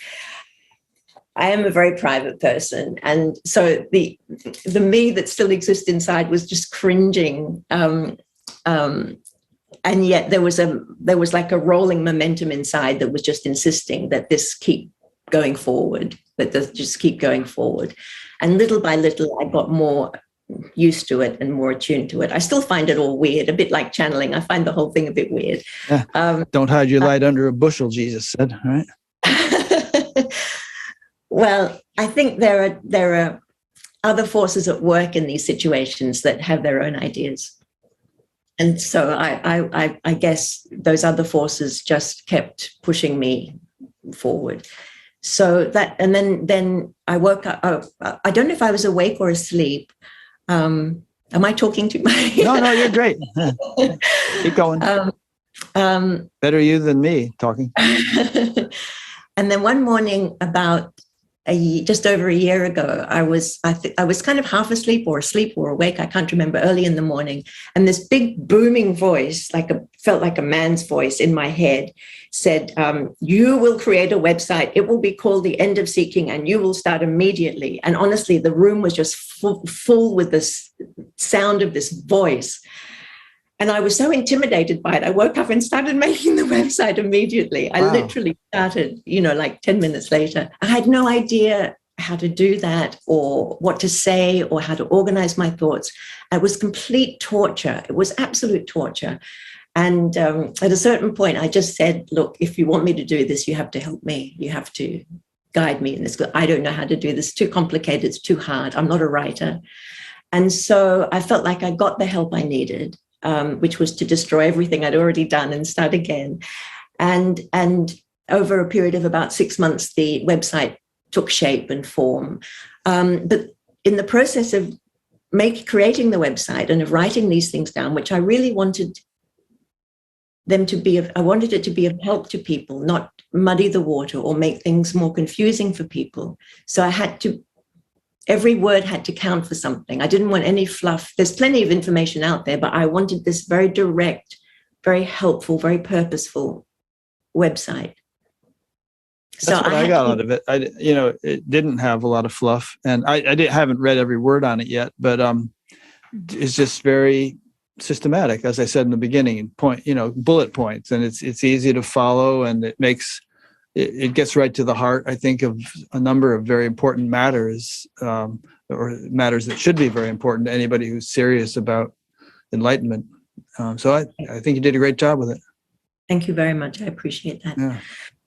I am a very private person. And so the me that still exists inside was just cringing. And yet there was like a rolling momentum inside that was just insisting that this keep going forward, just keep going forward. And little by little, I got more used to it and more attuned to it. I still find it all weird, a bit like channeling. I find the whole thing a bit weird. Don't hide your light under a bushel, Jesus said, right? Well, I think there are other forces at work in these situations that have their own ideas. And so I guess those other forces just kept pushing me forward. So that, and then I woke up. I don't know if I was awake or asleep. Am I talking too much? No, you're great. Keep going. Better you than me talking. And then one morning, about just over a year ago, I was kind of half asleep or awake. I can't remember, early in the morning. And this big booming voice, felt like a man's voice in my head, said, you will create a website. It will be called The End of Seeking, and you will start immediately. And honestly, the room was just full with this sound of this voice. And I was so intimidated by it. I woke up and started making the website immediately. I literally started, like 10 minutes later. I had no idea how to do that or what to say or how to organize my thoughts. It was complete torture. It was absolute torture. And at a certain point, I just said, look, if you want me to do this, you have to help me. You have to guide me in this. I don't know how to do this. It's too complicated. It's too hard. I'm not a writer. And so I felt like I got the help I needed. Which was to destroy everything I'd already done and start again. And over a period of about 6 months, the website took shape and form. But in the process of creating the website and of writing these things down, which I really wanted them to be, I wanted it to be of help to people, not muddy the water or make things more confusing for people. So every word had to count for something. I didn't want any fluff. There's plenty of information out there, but I wanted this very direct, very helpful, very purposeful website. So That's what I got out of it. It didn't have a lot of fluff, and haven't read every word on it yet, but it's just very systematic, as I said in the beginning, bullet points, and it's easy to follow, and it gets right to the heart, I think, of a number of very important matters, or matters that should be very important to anybody who's serious about enlightenment. So I think you did a great job with it. Thank you very much. I appreciate that. Yeah.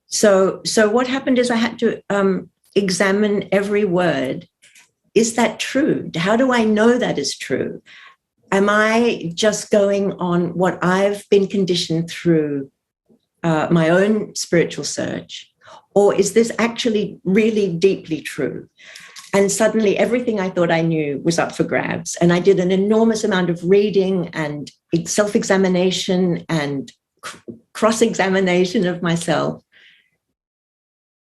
So what happened is I had to examine every word. Is that true? How do I know that is true? Am I just going on what I've been conditioned through my own spiritual search? Or is this actually really deeply true? And suddenly everything I thought I knew was up for grabs. And I did an enormous amount of reading and self-examination and cross-examination of myself.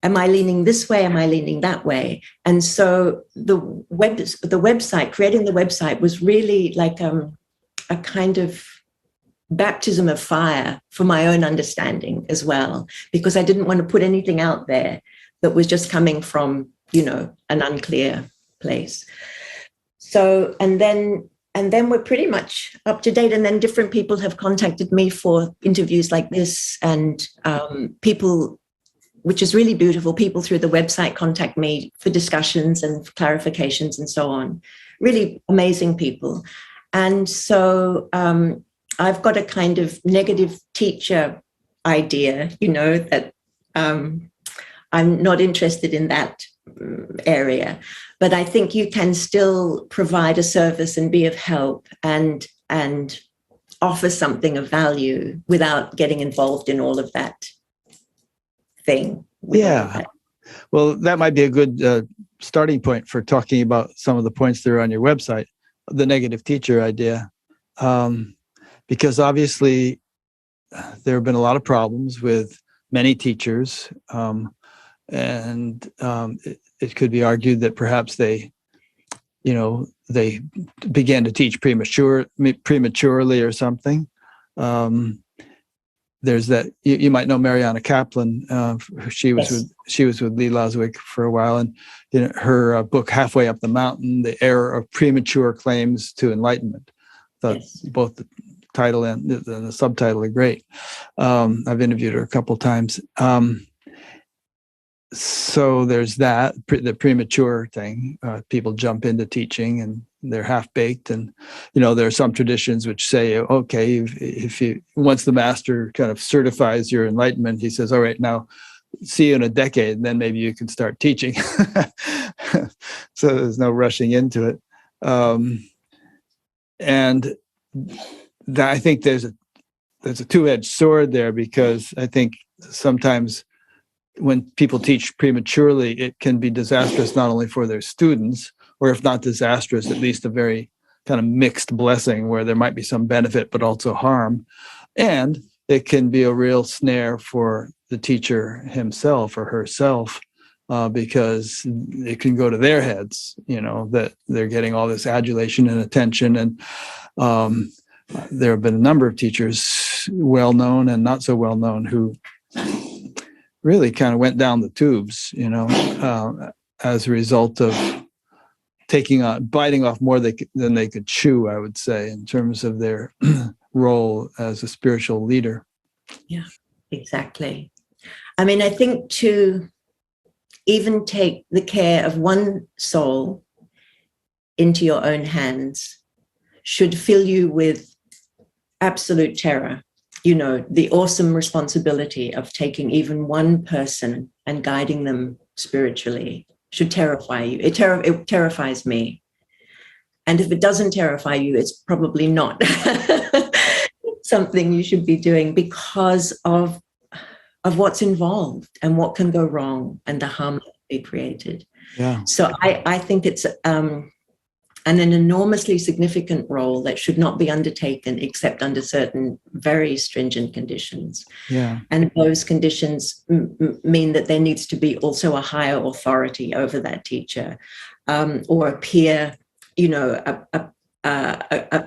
Am I leaning this way? Am I leaning that way? And so the website, creating the website was really like a kind of baptism of fire for my own understanding as well, because I didn't want to put anything out there that was just coming from, an unclear place. So, and then we're pretty much up to date. And then different people have contacted me for interviews like this, and people, which is really beautiful, people through the website contact me for discussions and clarifications and so on. Really amazing people. And so I've got a kind of negative teacher idea, that I'm not interested in that area, but I think you can still provide a service and be of help and offer something of value without getting involved in all of that thing. Yeah. Well, that might be a good starting point for talking about some of the points that are on your website, the negative teacher idea. Because obviously there have been a lot of problems with many teachers. And it could be argued that perhaps they began to teach prematurely or something. There's that you might know Mariana Kaplan. She was with Lee Laswick for a while, and her book "Halfway Up the Mountain: The Error of Premature Claims to Enlightenment." Both the title and the subtitle are great. I've interviewed her a couple times. So there's that, the premature thing. People jump into teaching and they're half-baked. And, there are some traditions which say, okay, if once the master kind of certifies your enlightenment, he says, all right, now see you in a decade, and then maybe you can start teaching. So there's no rushing into it. And I think there's a two-edged sword there, because I think sometimes when people teach prematurely, it can be disastrous not only for their students, or if not disastrous, at least a very kind of mixed blessing where there might be some benefit but also harm. And it can be a real snare for the teacher himself or herself, because it can go to their heads, that they're getting all this adulation and attention. And there have been a number of teachers, well-known and not so well-known, who really kind of went down the tubes, as a result of biting off more than they could chew, I would say, in terms of their role as a spiritual leader. Yeah, exactly. I mean, I think to even take the care of one soul into your own hands should fill you with absolute terror. The awesome responsibility of taking even one person and guiding them spiritually should terrify you. It terrifies me. And if it doesn't terrify you, it's probably not something you should be doing, because of what's involved and what can go wrong and the harm that can be created. Yeah. So I think it's an enormously significant role that should not be undertaken except under certain very stringent conditions. Yeah. And those conditions mean that there needs to be also a higher authority over that teacher, or a peer, a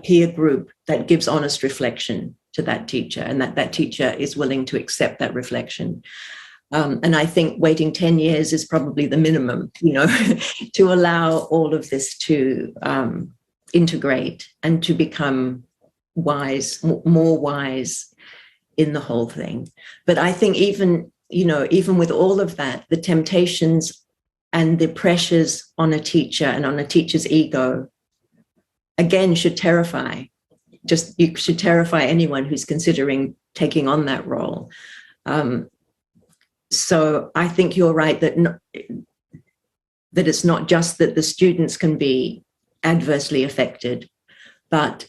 peer group that gives honest reflection to that teacher, and that teacher is willing to accept that reflection. And I think waiting 10 years is probably the minimum, to allow all of this to integrate and to become wise, more wise in the whole thing. But I think even with all of that, the temptations and the pressures on a teacher and on a teacher's ego, again, should terrify. You should terrify anyone who's considering taking on that role. So I think you're right that it's not just that the students can be adversely affected, but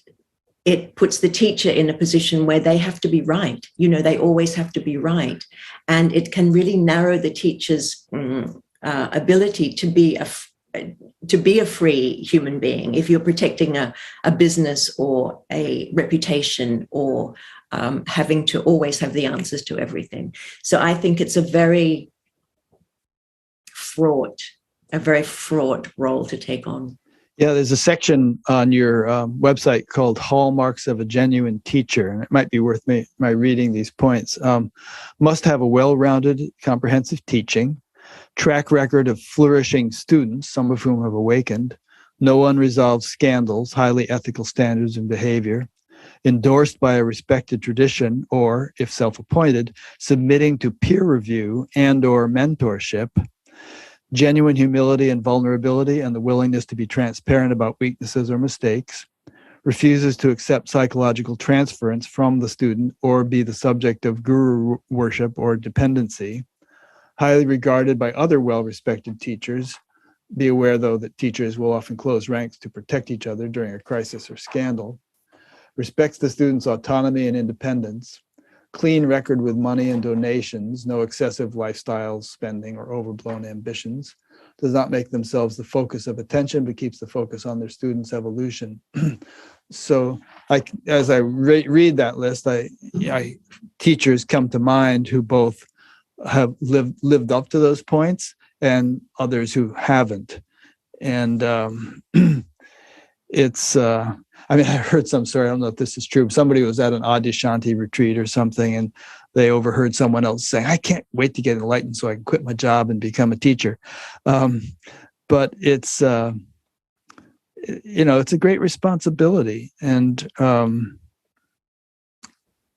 it puts the teacher in a position where they have to be right. They always have to be right. And it can really narrow the teacher's ability to be a free human being. If you're protecting a business or a reputation or having to always have the answers to everything. So I think it's a very fraught role to take on. Yeah, there's a section on your website called Hallmarks of a Genuine Teacher, and it might be worth my reading these points. Must have a well-rounded, comprehensive teaching, track record of flourishing students, some of whom have awakened, no unresolved scandals, highly ethical standards and behavior, endorsed by a respected tradition, or, if self-appointed, submitting to peer review and or mentorship, genuine humility and vulnerability and the willingness to be transparent about weaknesses or mistakes, refuses to accept psychological transference from the student or be the subject of guru worship or dependency, highly regarded by other well-respected teachers. Be aware, though, that teachers will often close ranks to protect each other during a crisis or scandal. Respects the student's autonomy and independence. Clean record with money and donations, no excessive lifestyle spending or overblown ambitions. Does not make themselves the focus of attention, but keeps the focus on their students' evolution. So as I read that list, teachers come to mind who both have lived up to those points and others who haven't. And it's, I heard some story, I don't know if this is true, somebody was at an Adyashanti retreat or something, and they overheard someone else saying, I can't wait to get enlightened so I can quit my job and become a teacher. But it's, it's a great responsibility. And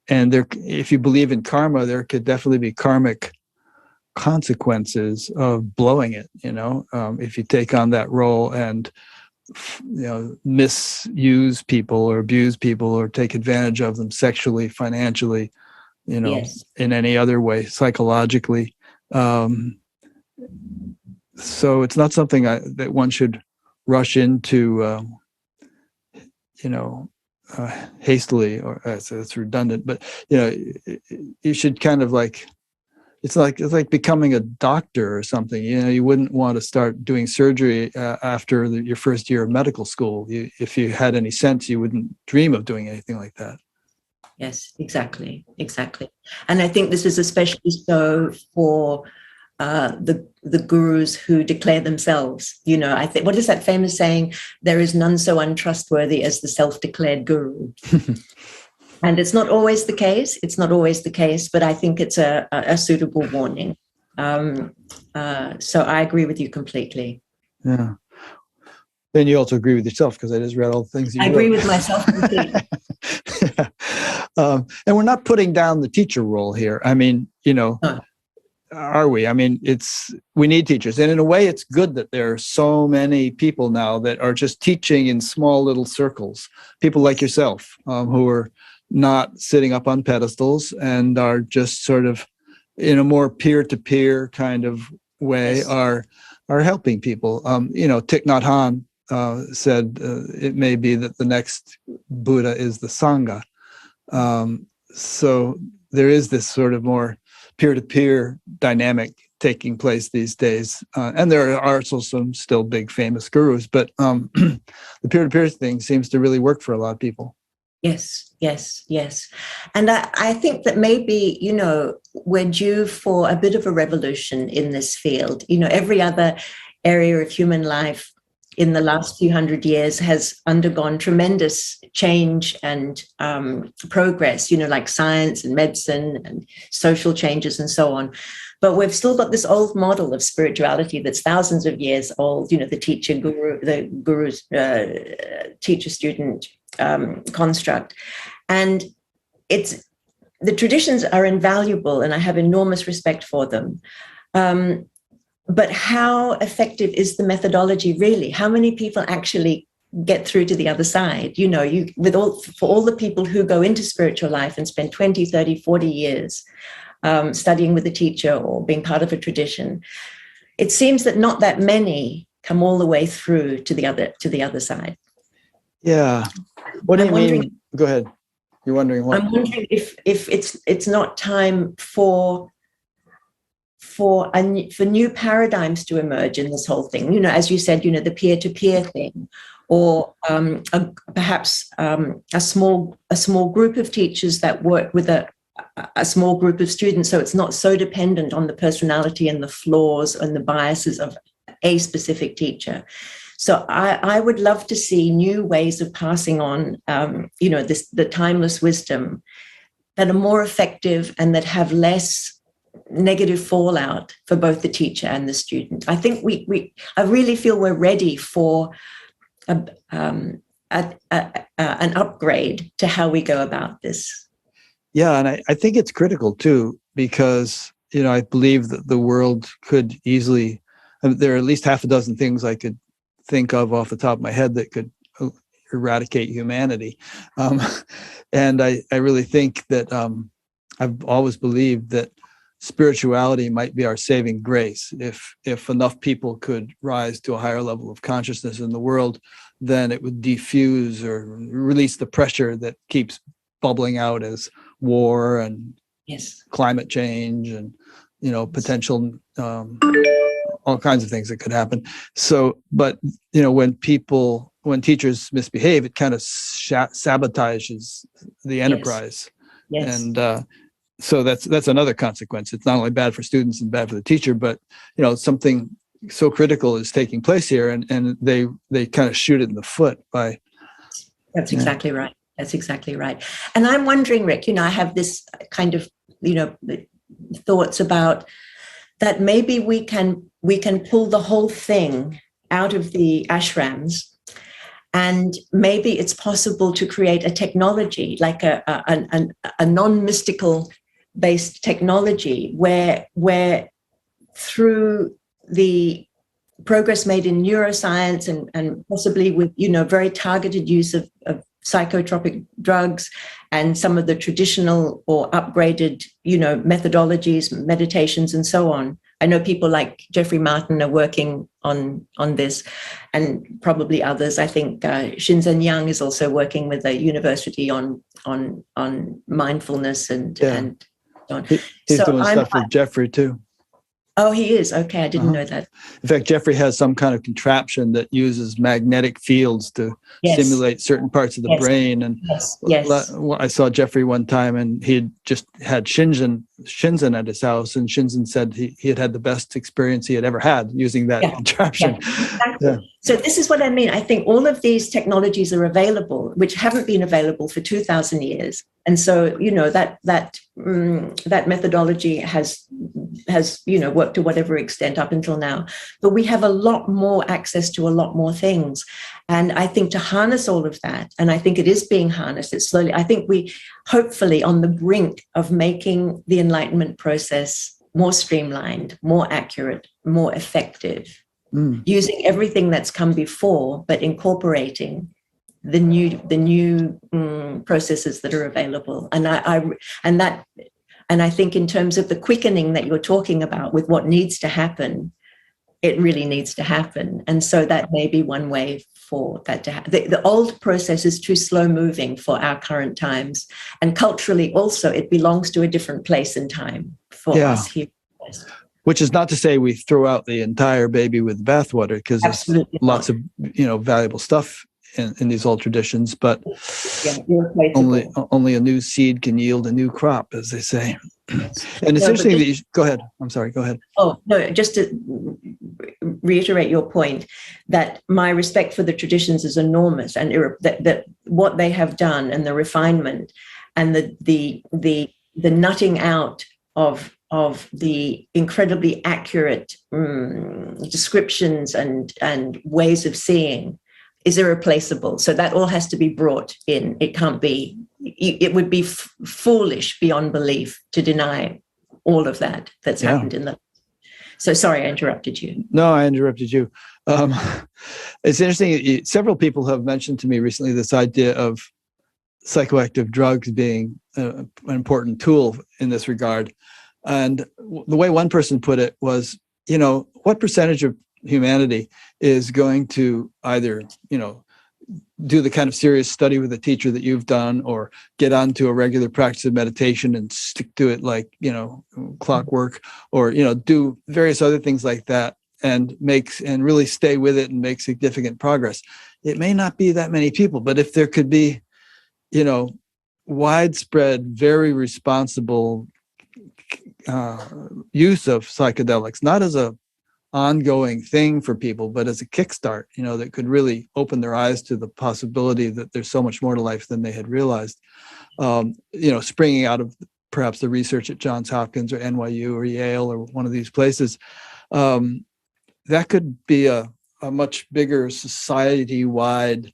there, if you believe in karma, there could definitely be karmic consequences of blowing it, if you take on that role and misuse people or abuse people or take advantage of them sexually, financially, Yes. in any other way, psychologically. So it's not something that one should rush into, hastily, or it's redundant, but you should kind of it's like becoming a doctor or something. You wouldn't want to start doing surgery after your first year of medical school. If you had any sense, you wouldn't dream of doing anything like that. Yes, exactly. And I think this is especially so for the gurus who declare themselves. I think, what is that famous saying? There is none so untrustworthy as the self-declared guru. And it's not always the case. But I think it's a suitable warning. So I agree with you completely. Yeah. Then you also agree with yourself, because I just read all the things you wrote. Agree with myself completely. And we're not putting down the teacher role here. Are we? We need teachers. And in a way, it's good that there are so many people now that are just teaching in small little circles. People like yourself, who are not sitting up on pedestals and are just sort of in a more peer-to-peer kind of way, yes, are helping people. Thich Nhat Hanh said it may be that the next Buddha is the Sangha. So there is this sort of more peer-to-peer dynamic taking place these days. And there are also some still big famous gurus, but the peer-to-peer thing seems to really work for a lot of people. Yes. And I think that maybe, we're due for a bit of a revolution in this field. Every other area of human life in the last few hundred years has undergone tremendous change and progress, like science and medicine and social changes and so on. But we've still got this old model of spirituality that's thousands of years old, the guru's teacher-student construct. And the traditions are invaluable, and I have enormous respect for them. But how effective is the methodology really? How many people actually get through to the other side? For all the people who go into spiritual life and spend 20, 30, 40 years studying with a teacher or being part of a tradition, it seems that not that many come all the way through to the other side. Yeah. What do you mean? Go ahead. You're wondering what? I'm wondering if it's not time for new paradigms to emerge in this whole thing. As you said, the peer-to-peer thing, or perhaps a small group of teachers that work with a small group of students, so it's not so dependent on the personality and the flaws and the biases of a specific teacher. So I would love to see new ways of passing on, the timeless wisdom that are more effective and that have less negative fallout for both the teacher and the student. I think I really feel we're ready for an upgrade to how we go about this. Yeah, and I think it's critical too, because I believe that the world could easily. There are at least half a dozen things I could think of off the top of my head that could eradicate humanity, and I really think that I've always believed that spirituality might be our saving grace. If enough people could rise to a higher level of consciousness in the world, then it would diffuse or release the pressure that keeps bubbling out as war and climate change and potential all kinds of things that could happen. So, but when teachers misbehave, it kind of sabotages the enterprise. Yes. And so that's another consequence. It's not only bad for students and bad for the teacher, but something so critical is taking place here, and they kind of shoot it in the foot by. That's exactly right. That's exactly right. And I'm wondering, Rick, I have this kind of thoughts about that maybe we can pull the whole thing out of the ashrams, and maybe it's possible to create a technology like a non-mystical based technology where through the progress made in neuroscience and possibly with very targeted use of psychotropic drugs and some of the traditional or upgraded methodologies, meditations and so on. I know people like Jeffrey Martin are working on this, and probably others. I think Shinzen Young is also working with a university on mindfulness and on. He's doing stuff with Jeffrey too. Oh, he is? Okay, I didn't know that. In fact, Jeffrey has some kind of contraption that uses magnetic fields to stimulate certain parts of the brain. And I saw Jeffrey one time, and he had just had Shinzen at his house, and Shinzen said he had the best experience he had ever had using that contraption. Exactly. Yeah. So this is what I mean. I think all of these technologies are available, which haven't been available for 2,000 years. And so, that methodology has worked to whatever extent up until now. But we have a lot more access to a lot more things. And I think to harness all of that, and I think it is being harnessed, it's slowly, I think we hopefully on the brink of making the Enlightenment process more streamlined, more accurate, more effective, using everything that's come before, but incorporating the new processes that are available. And I think in terms of the quickening that you're talking about with what needs to happen, it really needs to happen. And so that may be one way for that to happen. The old process is too slow moving for our current times. And culturally also, it belongs to a different place and time for us here. Which is not to say we throw out the entire baby with the bathwater, because there's lots of valuable stuff in these old traditions, but only a new seed can yield a new crop, as they say. And it's interesting that go ahead. I'm sorry, go ahead. Oh, no, just to reiterate your point that my respect for the traditions is enormous, and that what they have done and the refinement and the nutting out of the incredibly accurate descriptions and ways of seeing is irreplaceable. So that all has to be brought in. It can't be, it would be foolish beyond belief to deny all of that's happened in the. So sorry, I interrupted you. No, I interrupted you. It's interesting. Several people have mentioned to me recently this idea of psychoactive drugs being an important tool in this regard. And the way one person put it was, what percentage of humanity is going to either, do the kind of serious study with a teacher that you've done, or get onto a regular practice of meditation and stick to it like, clockwork, or, do various other things like that and really stay with it and make significant progress. It may not be that many people, but if there could be, widespread, very responsible use of psychedelics, not as a ongoing thing for people, but as a kickstart, that could really open their eyes to the possibility that there's so much more to life than they had realized. Springing out of perhaps the research at Johns Hopkins or NYU or Yale or one of these places, that could be a much bigger society-wide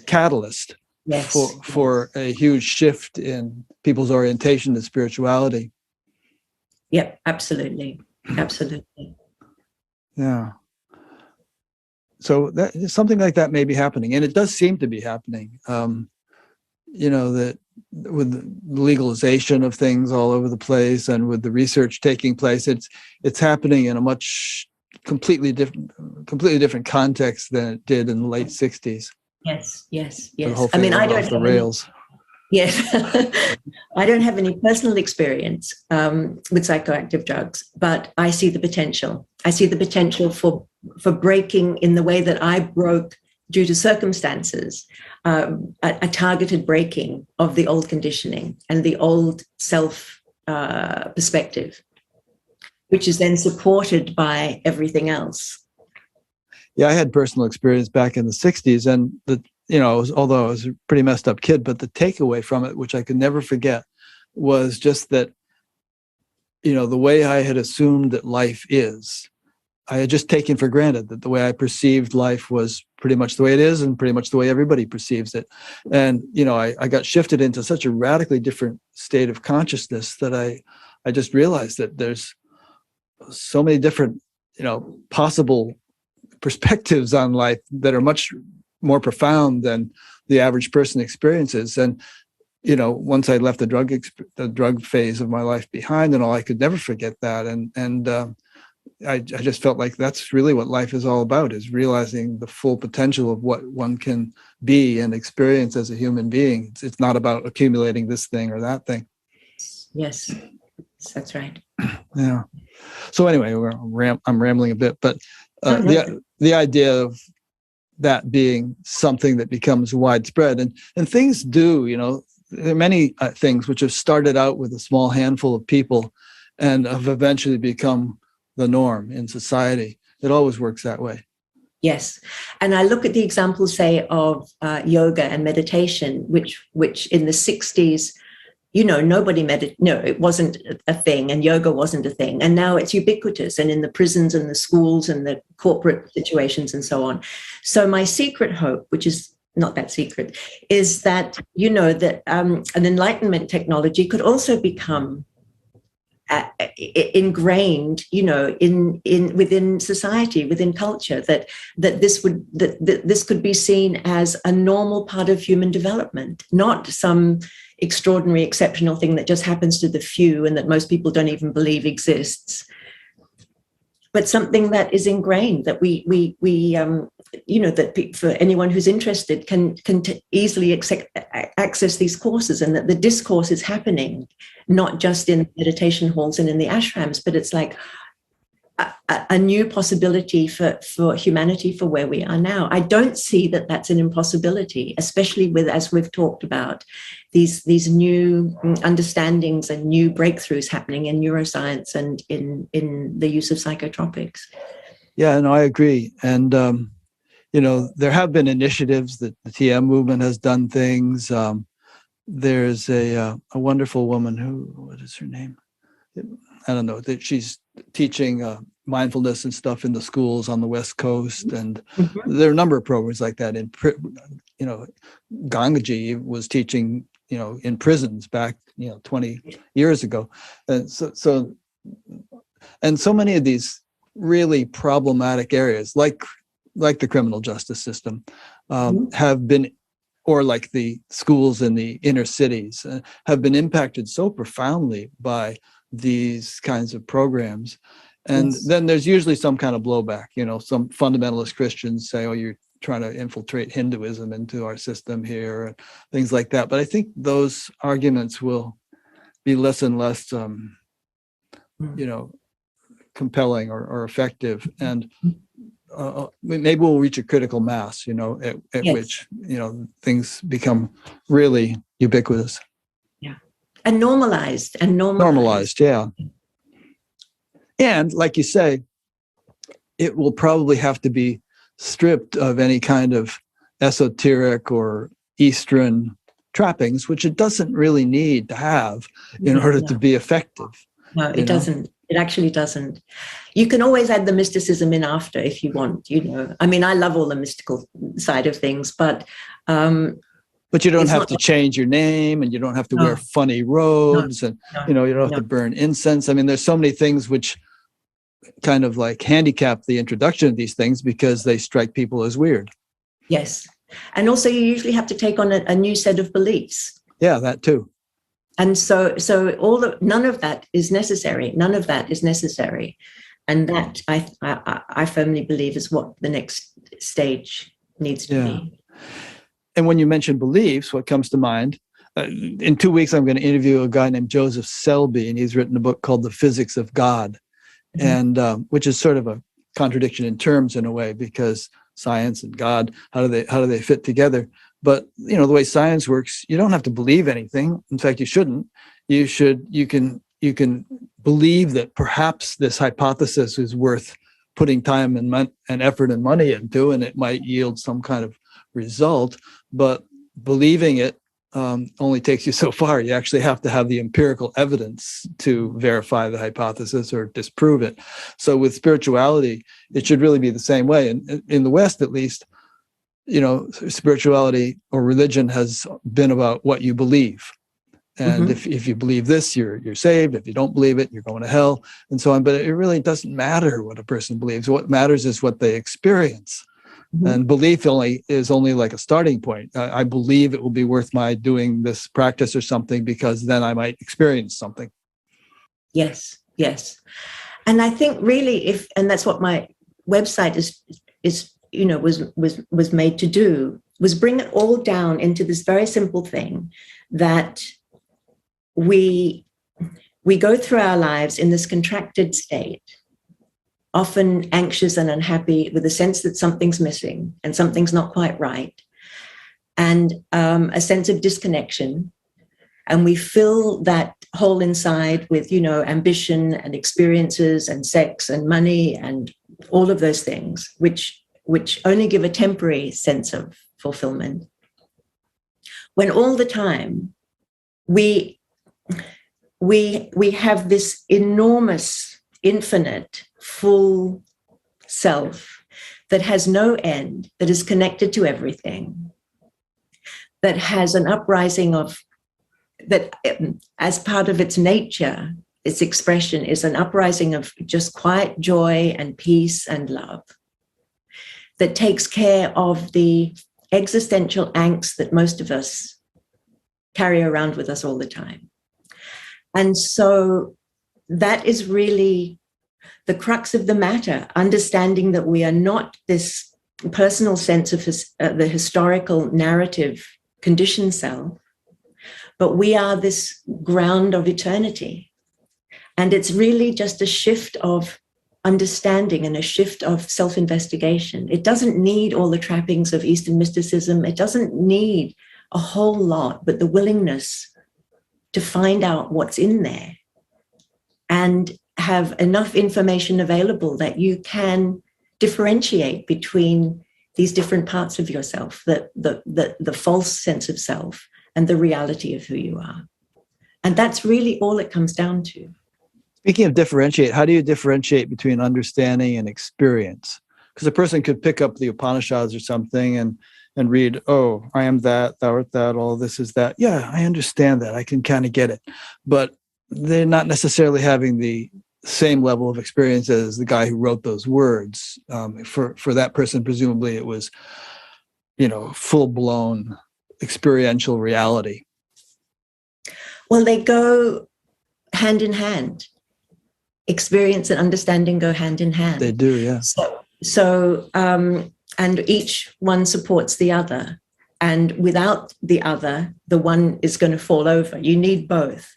catalyst for a huge shift in people's orientation to spirituality. Yep, absolutely. Absolutely. Yeah. So something like that may be happening, and it does seem to be happening. That with the legalization of things all over the place, and with the research taking place, it's happening in a much completely different context than it did in the late 60s. Yes. I mean, I don't have rails. Yes, I don't have any personal experience with psychoactive drugs, but I see the potential. I see the potential for breaking in the way that I broke due to circumstances, a targeted breaking of the old conditioning and the old self perspective, which is then supported by everything else. Yeah, I had personal experience back in the 60s, and although I was a pretty messed up kid, but the takeaway from it, which I could never forget, was just that, the way I had assumed that life is, I had just taken for granted that the way I perceived life was pretty much the way it is and pretty much the way everybody perceives it. And, I got shifted into such a radically different state of consciousness that I just realized that there's so many different, possible perspectives on life that are much more profound than the average person experiences. And, once I left the drug phase of my life behind and all, I could never forget that. And I just felt like that's really what life is all about, is realizing the full potential of what one can be and experience as a human being. It's not about accumulating this thing or that thing. Yes, that's right. Yeah. So anyway, I'm rambling a bit, but the idea of that being something that becomes widespread, and things do, there are many things which have started out with a small handful of people and have eventually become the norm in society. It always works that way. Yes. And I look at the example, say, of yoga and meditation, which in the 60s, nobody it wasn't a thing, and yoga wasn't a thing. And now it's ubiquitous, and in the prisons and the schools and the corporate situations and so on. So my secret hope, which is not that secret, is that, that an Enlightenment technology could also become ingrained, within society, within culture, that this could be seen as a normal part of human development, not some extraordinary, exceptional thing that just happens to the few and that most people don't even believe exists, but something that is ingrained, that we that for anyone who's interested can easily access these courses, and that the discourse is happening not just in meditation halls and in the ashrams, but it's like a new possibility for humanity, for where we are now. I don't see that that's an impossibility, especially with, as we've talked about, these new understandings and new breakthroughs happening in neuroscience and in the use of psychotropics. Yeah, no, I agree. And, there have been initiatives that the TM movement has done things. There's a wonderful woman what is her name? I don't know, that she's teaching mindfulness and stuff in the schools on the West Coast. And there are a number of programs like that. Gangaji was teaching, in prisons back, 20 years ago. And so many of these really problematic areas, like the criminal justice system, have been, or like the schools in the inner cities, have been impacted so profoundly by these kinds of programs. And then there's usually some kind of blowback. Some fundamentalist Christians say, oh, you're trying to infiltrate Hinduism into our system here, and things like that. But I think those arguments will be less and less, compelling or effective. And maybe we'll reach a critical mass, at which, things become really ubiquitous. Yeah. And normalized. Yeah. And like you say, it will probably have to be stripped of any kind of esoteric or Eastern trappings, which it doesn't really need to have in order to be effective. No, it doesn't. It actually doesn't. You can always add the mysticism in after if you want, I mean, I love all the mystical side of things, but you don't have to change your name, and you don't have to wear funny robes, and you don't have to burn incense. I mean, there's so many things which kind of like handicap the introduction of these things because they strike people as weird. Yes. And also you usually have to take on a new set of beliefs. Yeah, that too. And so none of that is necessary. None of that is necessary. And that I firmly believe is what the next stage needs to be. And when you mention beliefs, what comes to mind, in 2 weeks, I'm going to interview a guy named Joseph Selby, and he's written a book called The Physics of God, and which is sort of a contradiction in terms in a way, because science and God, how do they fit together? But the way science works, you don't have to believe anything. In fact, you shouldn't. You can believe that perhaps this hypothesis is worth putting time and effort and money into, and it might yield some kind of result. But believing it only takes you so far. You actually have to have the empirical evidence to verify the hypothesis or disprove it. So with spirituality, it should really be the same way. And in the West, at least, spirituality or religion has been about what you believe. And if you believe this, you're saved. If you don't believe it, you're going to hell, and so on. But it really doesn't matter what a person believes. What matters is what they experience. And belief is only like a starting point. I believe it will be worth my doing this practice or something, because then I might experience something. Yes. And I think really, and that's what my website was made to do, was bring it all down into this very simple thing that we go through our lives in this contracted state, often anxious and unhappy, with a sense that something's missing and something's not quite right, and a sense of disconnection. And we fill that hole inside with, ambition and experiences and sex and money and all of those things, which only give a temporary sense of fulfillment. When all the time we have this enormous, infinite, full self that has no end, that is connected to everything, that has an uprising that as part of its nature, its expression is an uprising of just quiet joy and peace and love, that takes care of the existential angst that most of us carry around with us all the time. And so that is really the crux of the matter, understanding that we are not this personal sense of the historical narrative conditioned self, but we are this ground of eternity. And it's really just a shift of understanding and a shift of self-investigation. It doesn't need all the trappings of Eastern mysticism. It doesn't need a whole lot, but the willingness to find out what's in there and have enough information available that you can differentiate between these different parts of yourself, the false sense of self and the reality of who you are. And that's really all it comes down to. Speaking of differentiate, how do you differentiate between understanding and experience? Because a person could pick up the Upanishads or something and read, oh, I am that, thou art that, all this is that. Yeah, I understand that. I can kind of get it. But they're not necessarily having the same level of experience as the guy who wrote those words. For that person, presumably it was, full-blown experiential reality. Well, they go hand in hand. Experience and understanding go hand in hand. They do, yeah. So and each one supports the other. And without the other, the one is going to fall over. You need both.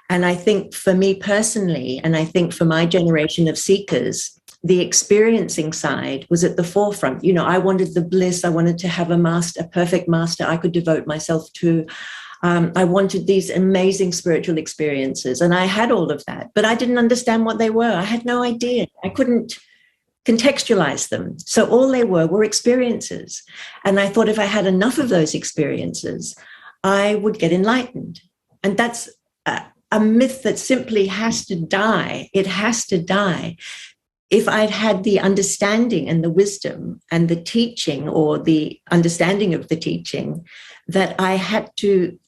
And I think for me personally, and I think for my generation of seekers, the experiencing side was at the forefront. I wanted the bliss. I wanted to have a perfect master I could devote myself to. I wanted these amazing spiritual experiences, and I had all of that, but I didn't understand what they were. I had no idea. I couldn't contextualize them. So all they were experiences. And I thought if I had enough of those experiences, I would get enlightened. And that's a myth that simply has to die. It has to die. If I'd had the understanding and the wisdom and the teaching, or the understanding of the teaching, that I had to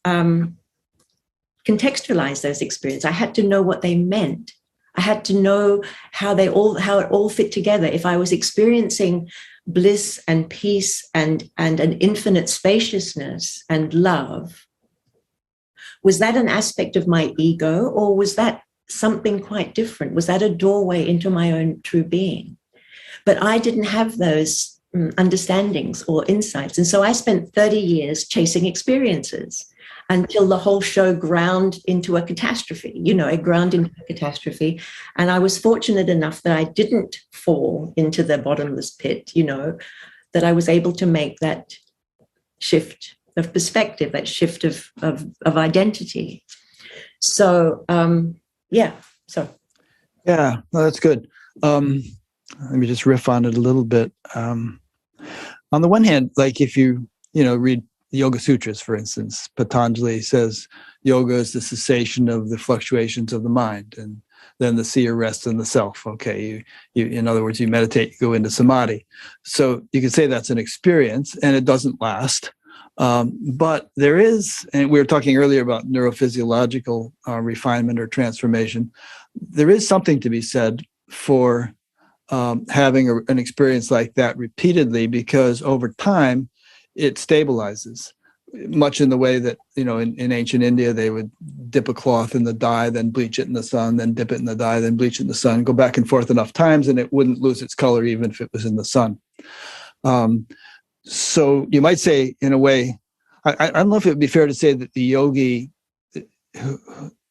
contextualize those experiences. I had to know what they meant. I had to know how it all fit together. If I was experiencing bliss and peace and an infinite spaciousness and love, was that an aspect of my ego, or was that something quite different? Was that a doorway into my own true being? But I didn't have those understandings or insights. And so I spent 30 years chasing experiences until the whole show ground into a catastrophe. It ground into a catastrophe. And I was fortunate enough that I didn't fall into the bottomless pit, that I was able to make that shift of perspective, that shift of identity. So, yeah. Yeah, no, that's good. Let me just riff on it a little bit. On the one hand, like if you read the Yoga Sutras, for instance, Patanjali says yoga is the cessation of the fluctuations of the mind, and then the seer rests in the self. Okay, you in other words, you meditate, you go into samadhi. So you can say that's an experience, and it doesn't last. But there is, and we were talking earlier about neurophysiological refinement or transformation. There is something to be said for having an experience like that repeatedly, because over time it stabilizes, much in the way that in ancient India they would dip a cloth in the dye, then bleach it in the sun, then dip it in the dye, then bleach it in the sun, go back and forth enough times, and it wouldn't lose its color even if it was in the sun. So you might say, in a way, I don't know if it would be fair to say that the yogi who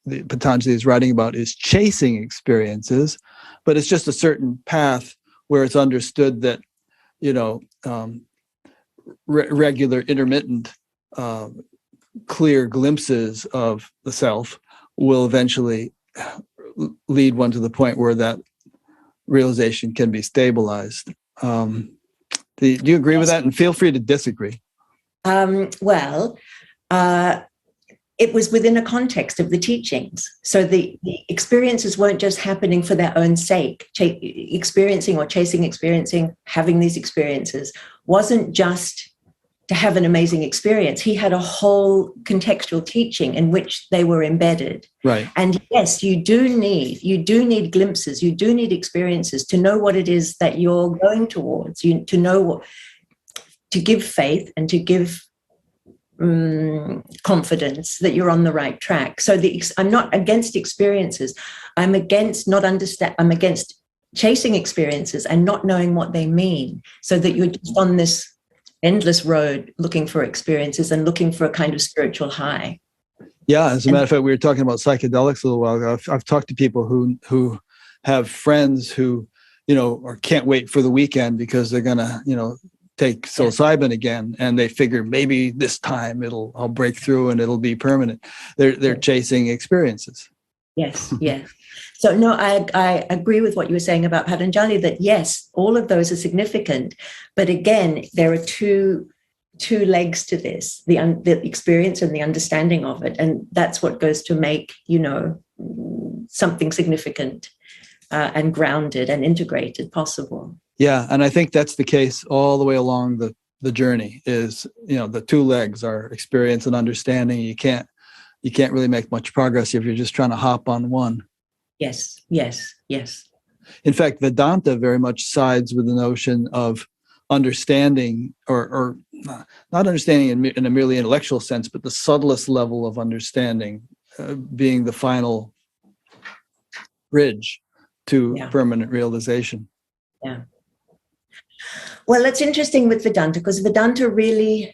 Patanjali is writing about is chasing experiences, but it's just a certain path where it's understood that, regular, intermittent, clear glimpses of the self will eventually lead one to the point where that realization can be stabilized. Do you agree with that? And feel free to disagree. It was within a context of the teachings. So the experiences weren't just happening for their own sake. Experiencing or chasing experiencing, having these experiences wasn't just to have an amazing experience. He had a whole contextual teaching in which they were embedded. Right. And yes, you do need glimpses, you do need experiences to know what it is that you're going towards, to know to give faith and to give confidence that you're on the right track. So I'm not against experiences. I'm against chasing experiences and not knowing what they mean, so that you're just on this endless road looking for experiences and looking for a kind of spiritual high. Yeah, as a matter of fact, we were talking about psychedelics a little while ago. I've talked to people who have friends who, or can't wait for the weekend because they're gonna, take psilocybin again, and they figure maybe this time I'll break through and it'll be permanent. They're chasing experiences. Yes, yes. So no, I agree with what you were saying about Patanjali, that yes, all of those are significant. But again, there are two legs to this, the experience and the understanding of it. And that's what goes to make, something significant and grounded and integrated possible. Yeah. And I think that's the case all the way along the journey is, the two legs are experience and understanding. You can't really make much progress if you're just trying to hop on one. Yes, yes, yes. In fact, Vedanta very much sides with the notion of understanding, or not understanding in a merely intellectual sense, but the subtlest level of understanding being the final bridge to permanent realization. Yeah. Well, it's interesting with Vedanta because Vedanta really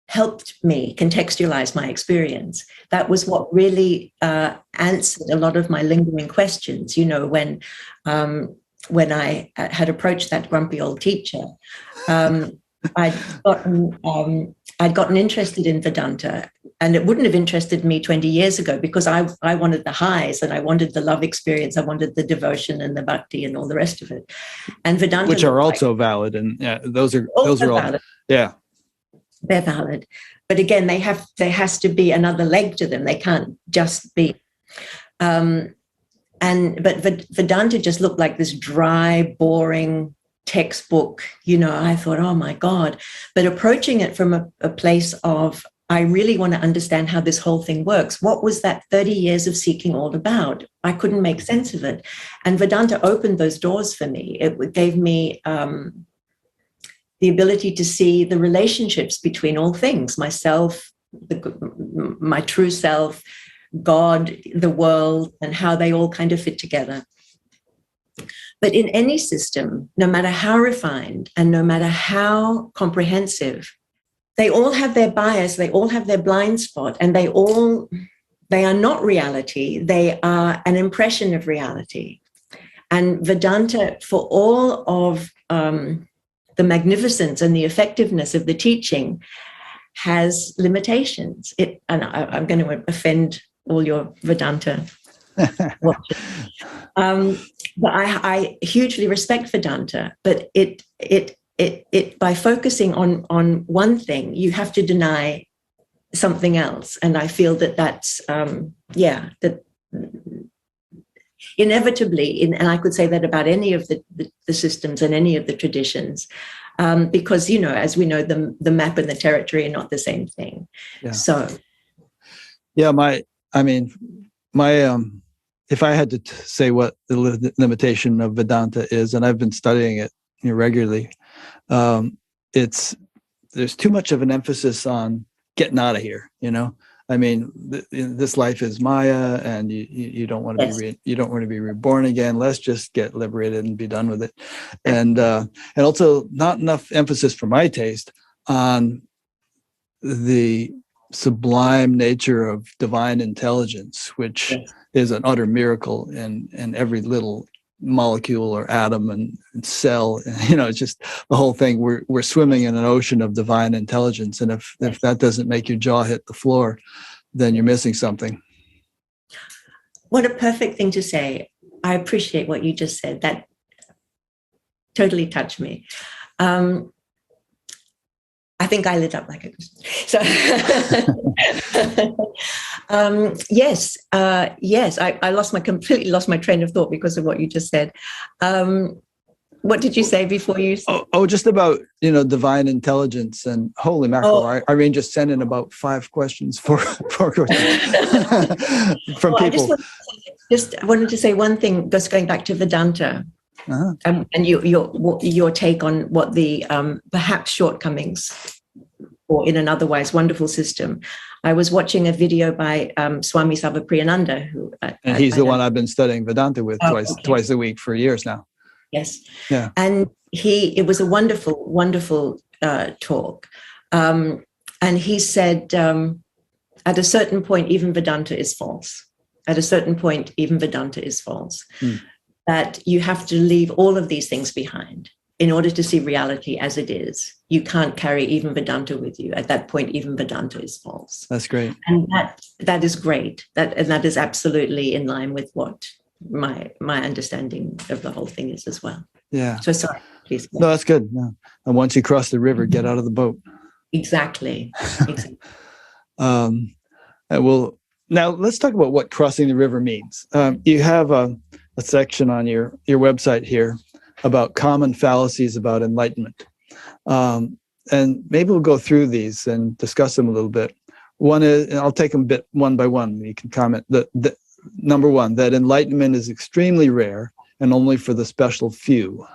helped me contextualize my experience. That was what really answered a lot of my lingering questions. When I had approached that grumpy old teacher, I'd gotten interested in Vedanta, and it wouldn't have interested me 20 years ago because I wanted the highs and I wanted the love experience, I wanted the devotion and the bhakti and all the rest of it. And Vedanta, which are also valid, and those are all valid. Yeah. They're valid. But again, there has to be another leg to them. They can't just be. But Vedanta just looked like this dry, boring textbook. I thought, oh my God. But approaching it from a place of, I really want to understand how this whole thing works. What was that 30 years of seeking all about? I couldn't make sense of it. And Vedanta opened those doors for me. It gave me the ability to see the relationships between all things, myself, my true self, God, the world, and how they all kind of fit together. But in any system, no matter how refined and no matter how comprehensive, they all have their bias, they all have their blind spot, and they are not reality, they are an impression of reality. And Vedanta, for all of the magnificence and the effectiveness of the teaching, has limitations. And I'm going to offend all your Vedanta watchers. But I hugely respect Vedanta, but it by focusing on one thing, you have to deny something else. And I feel that's that inevitably, and I could say that about any of the systems and any of the traditions, because, as we know, the map and the territory are not the same thing. Yeah. So. Yeah, if I had to say what the limitation of Vedanta is, and I've been studying it regularly, there's too much of an emphasis on getting out of here, this life is Maya, and you don't want to you don't want to be reborn again. Let's just get liberated and be done with it. And also not enough emphasis for my taste on the sublime nature of divine intelligence, which is an utter miracle in every little molecule or atom and cell. It's just the whole thing. We're swimming in an ocean of divine intelligence, and if that doesn't make your jaw hit the floor, then you're missing something. What a perfect thing to say. I appreciate what you just said. That totally touched me. I think I lit up like a Christmas. So yes. I completely lost my train of thought because of what you just said. What did you say before you said? Just about, divine intelligence, and holy mackerel. Irene just sent in about 5 questions for from people. I wanted to say one thing, just going back to Vedanta. Uh-huh. And your take on what the perhaps shortcomings, or in an otherwise wonderful system. I was watching a video by Swami Sarvapriyananda, and he's the one I've been studying Vedanta with twice a week for years now. Yes. Yeah. And it was a wonderful, wonderful talk. And he said, at a certain point, even Vedanta is false. At a certain point, even Vedanta is false. That you have to leave all of these things behind. in order to see reality as it is, you can't carry even Vedanta with you. At that point, even Vedanta is false. That's great. And that is great. That is absolutely in line with what my understanding of the whole thing is as well. Yeah. So sorry, please. No, that's good. No. And once you cross the river, get out of the boat. Exactly. Well, now let's talk about what crossing the river means. You have a section on your website here about common fallacies about enlightenment. And maybe we'll go through these and discuss them a little bit. One is, and I'll take them bit one by one. You can comment. The number one, that enlightenment is extremely rare and only for the special few.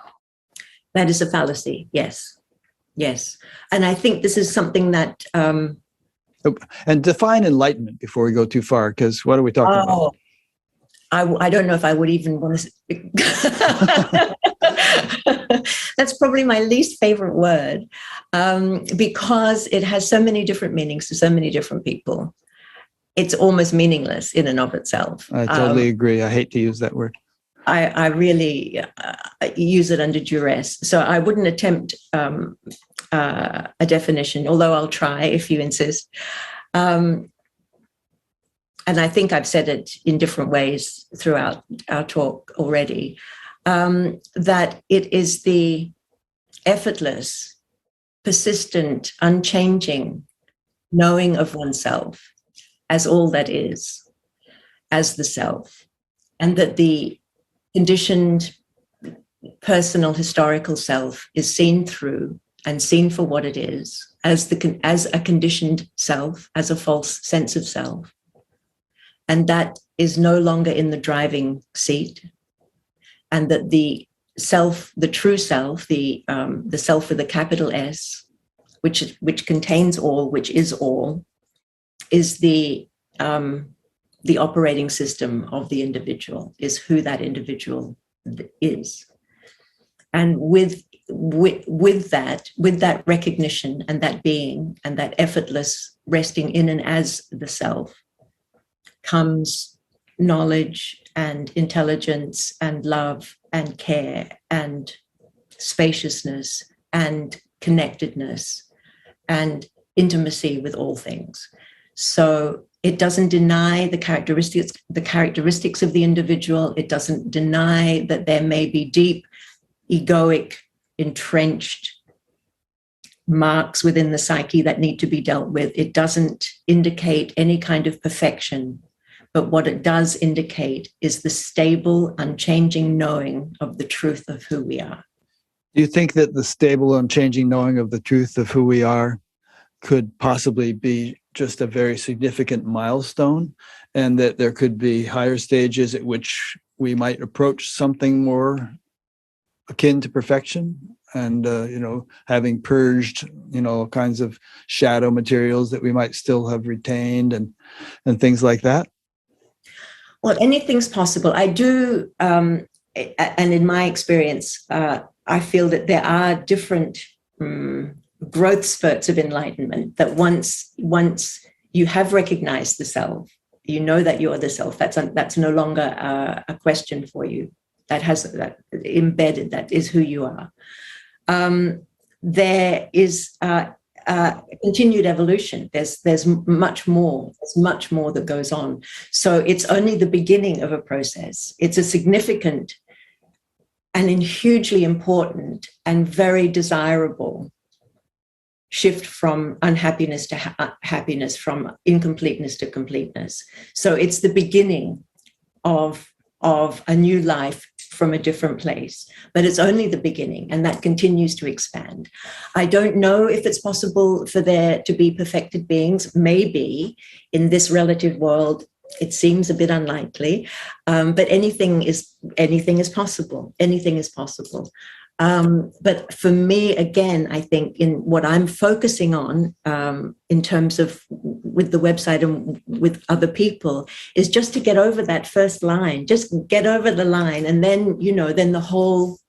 That is a fallacy. Yes. And I think this is something that... and define enlightenment before we go too far, because what are we talking about? I don't know if I would even want to... That's probably my least favorite word, because it has so many different meanings to so many different people. It's almost meaningless in and of itself. I totally agree. I hate to use that word. I really use it under duress. So I wouldn't attempt a definition, although I'll try if you insist. And I think I've said it in different ways throughout our talk already, that it is the effortless, persistent, unchanging knowing of oneself as all that is, as the self, and that the conditioned personal historical self is seen through and seen for what it is, as a conditioned self, as a false sense of self. And that is no longer in the driving seat, and that the self, the true self, the self with a capital S, which contains all, which is all, is the operating system of the individual, is who that individual is. And with that recognition and that being and that effortless resting in and as the self comes knowledge and intelligence and love and care and spaciousness and connectedness and intimacy with all things. So it doesn't deny the characteristics of the individual. It doesn't deny that there may be deep, egoic, entrenched marks within the psyche that need to be dealt with. It doesn't indicate any kind of perfection, but what it does indicate is the stable, unchanging knowing of the truth of who we are. Do you think that the stable, unchanging knowing of the truth of who we are could possibly be just a very significant milestone, and that there could be higher stages at which we might approach something more akin to perfection, and having purged all kinds of shadow materials that we might still have retained, and things like that? Well, anything's possible. I do, and in my experience, I feel that there are different growth spurts of enlightenment, that once you have recognized the self, you know that you're the self. That's no longer a question for you. That embedded, that is who you are. There is continued evolution. There's much more. There's much more that goes on. So it's only the beginning of a process. It's a significant and hugely important and very desirable shift from unhappiness to happiness, from incompleteness to completeness. So it's the beginning of a new life from a different place, but it's only the beginning, and that continues to expand. I don't know if it's possible for there to be perfected beings. Maybe in this relative world, it seems a bit unlikely, but anything is possible. Anything is possible. But for me, again, I think in what I'm focusing on in terms of with the website and with other people is just to get over that first line, just get over the line. And then, then the whole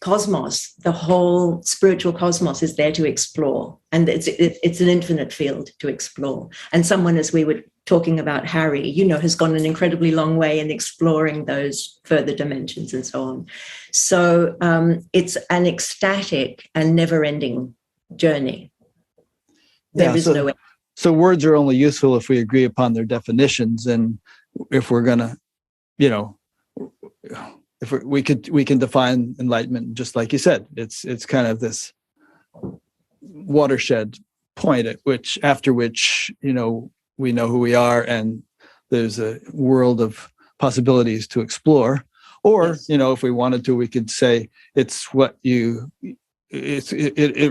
cosmos, the whole spiritual cosmos is there to explore, and it's an infinite field to explore. And someone, as we were talking about Harry, has gone an incredibly long way in exploring those further dimensions and so on. So it's an ecstatic and never-ending journey. There is no way. So words are only useful if we agree upon their definitions, and if we're gonna, if we can define enlightenment just like you said. It's kind of this watershed point after which we know who we are, and there's a world of possibilities to explore. Or Yes. If we wanted to, we could say it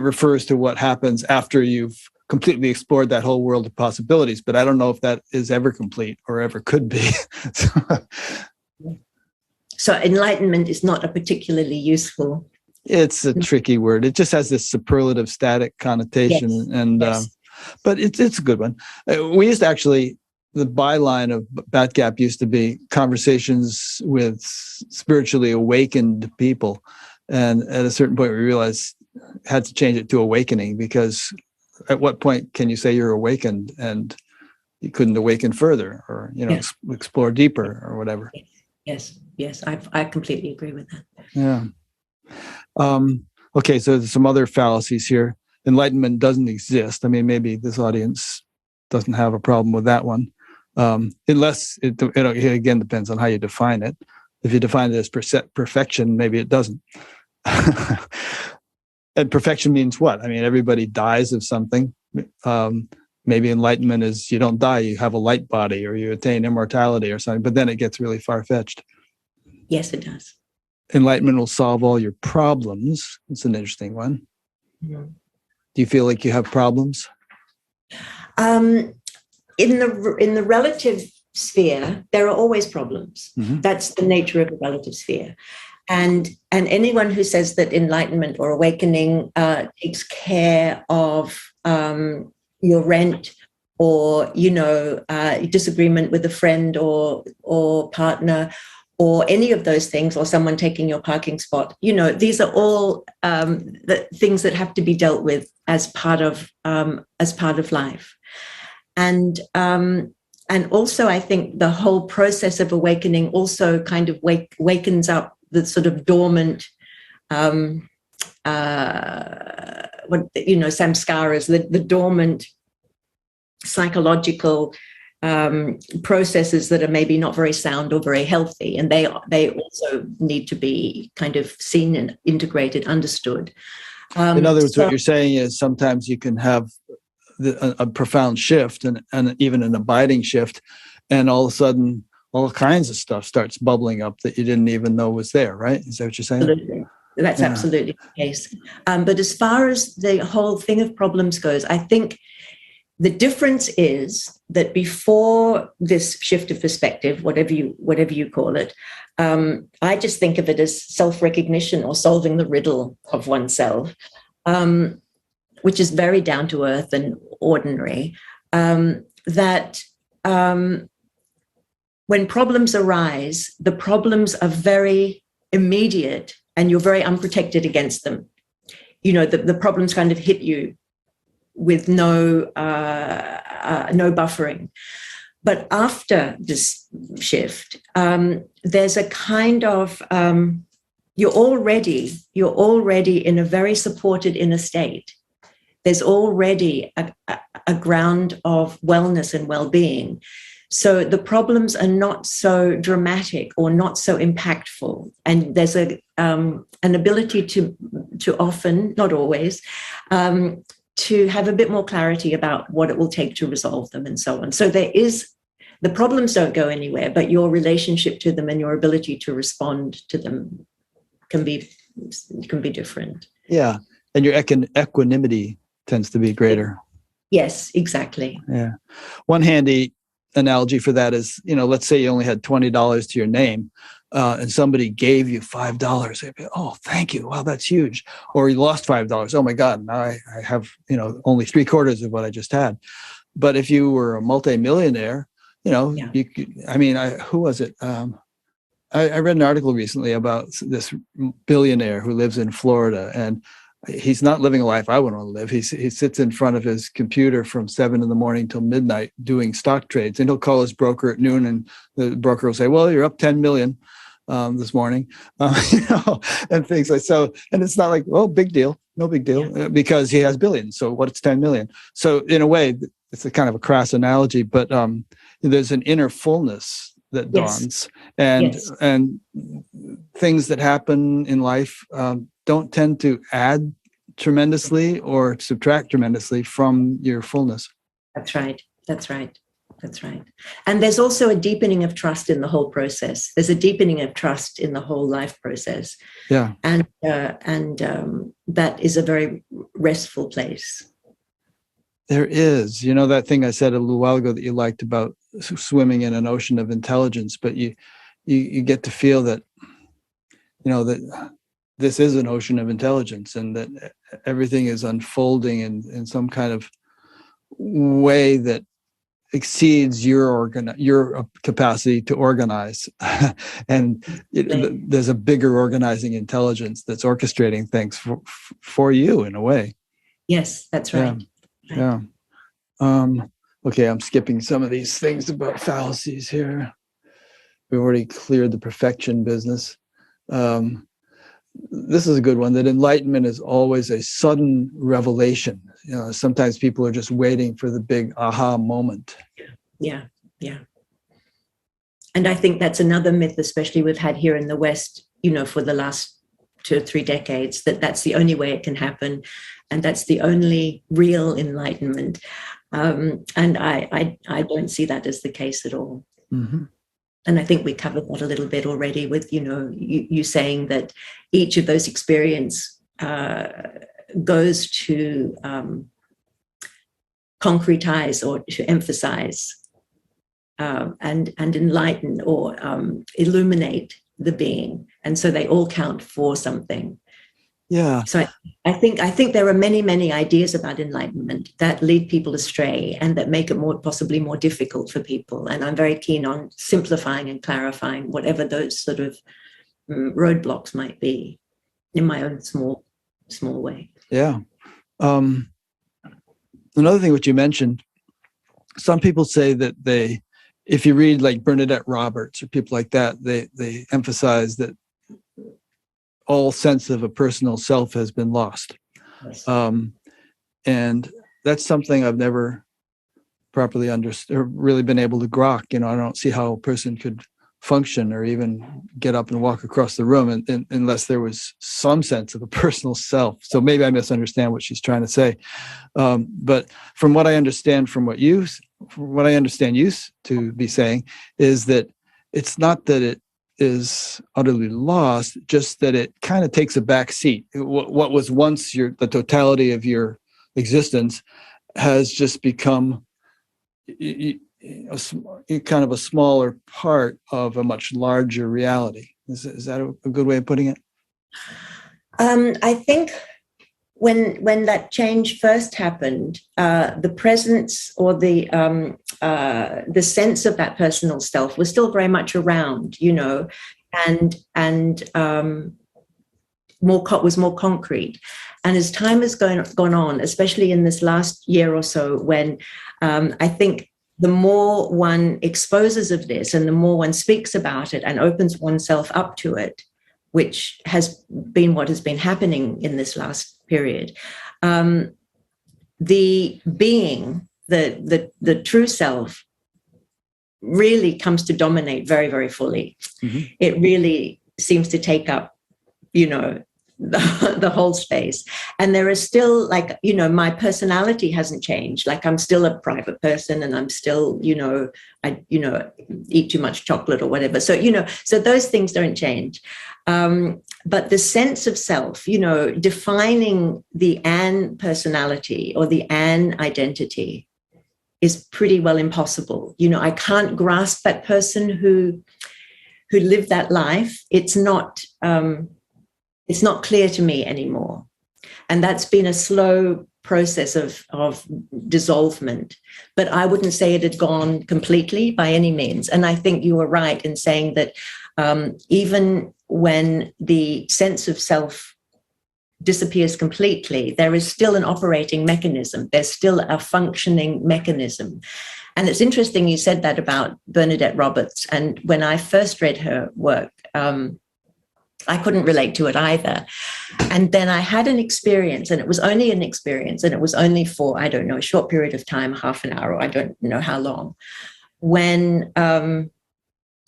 refers to what happens after you've completely explored that whole world of possibilities. But I don't know if that is ever complete or ever could be. So enlightenment is not a particularly useful. It's a tricky word. It just has this superlative static connotation. Yes. And Yes. but it's a good one. We used to actually, the byline of Batgap used to be conversations with spiritually awakened people. And at a certain point we realized had to change it to awakening, because at what point can you say you're awakened and you couldn't awaken further, or Yes. explore deeper or whatever? Yes, I completely agree with that. Yeah. Okay, so there's some other fallacies here. Enlightenment doesn't exist. I mean, maybe this audience doesn't have a problem with that one, unless it again depends on how you define it. If you define it as perfection, maybe it doesn't. And perfection means what? I mean, everybody dies of something. Maybe enlightenment is you don't die, you have a light body, or you attain immortality or something, but then it gets really far-fetched. Yes, it does. Enlightenment will solve all your problems. It's an interesting one. Mm-hmm. Do you feel like you have problems? In the relative sphere, there are always problems. Mm-hmm. That's the nature of the relative sphere. And anyone who says that enlightenment or awakening takes care of your rent, or disagreement with a friend or partner, or any of those things, or someone taking your parking spot, these are all the things that have to be dealt with as part of life. And also, I think the whole process of awakening also kind of wakens up the sort of dormant, samskaras, the dormant psychological processes that are maybe not very sound or very healthy, and they also need to be kind of seen and integrated, understood. In other words, what you're saying is sometimes you can have a profound shift and even an abiding shift, and all of a sudden all kinds of stuff starts bubbling up that you didn't even know was there, right? Is that what you're saying? Absolutely. That's absolutely the case. But as far as the whole thing of problems goes, I think the difference is that before this shift of perspective, whatever you call it, I just think of it as self-recognition or solving the riddle of oneself, which is very down to earth and ordinary. When problems arise, the problems are very immediate and you're very unprotected against them. The problems kind of hit you with no buffering. But after this shift, there's a kind of, you're already in a very supported inner state. There's already a ground of wellness and well-being. So the problems are not so dramatic or not so impactful. And there's an ability to often, not always, to have a bit more clarity about what it will take to resolve them and so on. So the problems don't go anywhere, but your relationship to them and your ability to respond to them can be different. Yeah. And your equanimity tends to be greater. Yes, exactly. Yeah. One handy analogy for that is, let's say you only had $20 to your name, and somebody gave you $5. They'd be, oh, thank you. Wow, that's huge. Or you lost $5. Oh my God, now I have, only 3/4 of what I just had. But if you were a multimillionaire, you could, who was it? I read an article recently about this billionaire who lives in Florida, and he's not living a life I would want to live. He sits in front of his computer from 7 a.m. till midnight doing stock trades, and he'll call his broker at noon, and the broker will say, "Well, you're up 10 million this morning," and things like so. And it's not like, "Oh, big deal, no big deal," because he has billions. So what's 10 million? So in a way, it's a kind of a crass analogy, but there's an inner fullness that dawns, and things that happen in life don't tend to add tremendously or subtract tremendously from your fullness. That's right. And there's also a deepening of trust in the whole process. There's a deepening of trust in the whole life process. Yeah. And that is a very restful place. There is, that thing I said a little while ago that you liked about swimming in an ocean of intelligence, but you get to feel that, that this is an ocean of intelligence, and that everything is unfolding in some kind of way that exceeds your capacity to organize. And there's a bigger organizing intelligence that's orchestrating things for you in a way. Yes, that's right. Yeah. Okay, I'm skipping some of these things about fallacies here. We already cleared the perfection business. This is a good one, that enlightenment is always a sudden revelation. Sometimes people are just waiting for the big aha moment. Yeah. And I think that's another myth, especially we've had here in the West, for the last 2 or 3 decades, that's the only way it can happen. And that's the only real enlightenment. And I don't see that as the case at all. Mm-hmm. And I think we covered that a little bit already with, you saying that each of those experiences goes to concretize or to emphasize and enlighten or illuminate the being. And so they all count for something. Yeah. So I think there are many, many ideas about enlightenment that lead people astray and that make it possibly more difficult for people. And I'm very keen on simplifying and clarifying whatever those sort of roadblocks might be in my own small way. Yeah. Another thing which you mentioned, some people say that if you read like Bernadette Roberts or people like that, they emphasize that all sense of a personal self has been lost. Yes. And that's something I've never properly understood or really been able to grok. I don't see how a person could function or even get up and walk across the room unless there was some sense of a personal self. So maybe I misunderstand what she's trying to say. But from what I understand from what I understand you to be saying is that it's not that it is utterly lost, just that it kind of takes a back seat. What was once the totality of your existence has just become kind of a smaller part of a much larger reality. Is that a good way of putting it? I think when that change first happened, the presence or the sense of that personal self was still very much around, and was more concrete. And as time has gone on, especially in this last year or so, when I think the more one exposes of this and the more one speaks about it and opens oneself up to it, which has been what has been happening in this last period, the being, the true self, really comes to dominate very, very fully. Mm-hmm. It really seems to take up, the whole space. And there is still my personality hasn't changed. Like I'm still a private person and I'm still, I eat too much chocolate or whatever. So, so those things don't change. But the sense of self, defining the Anne personality or the Anne identity is pretty well impossible. I can't grasp that person who lived that life. It's not clear to me anymore. And that's been a slow process of dissolvement, but I wouldn't say it had gone completely by any means. And I think you were right in saying that even when the sense of self disappears completely, there is still an operating mechanism. There's still a functioning mechanism. And it's interesting you said that about Bernadette Roberts. And when I first read her work, I couldn't relate to it either. And then I had an experience, and it was only an experience, and it was only for, I don't know, a short period of time, half an hour, or I don't know how long, when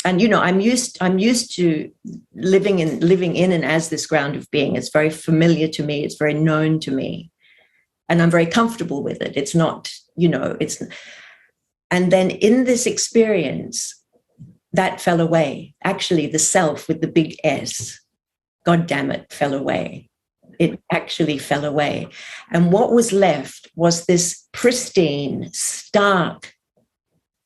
and you know, I'm used to living in and as this ground of being. It's very familiar to me, it's very known to me, and I'm very comfortable with it. It's not, you know, it's. And then in this experience, that fell away. Actually, the self with the big S, God damn it, fell away. It actually fell away. And what was left was this pristine, stark,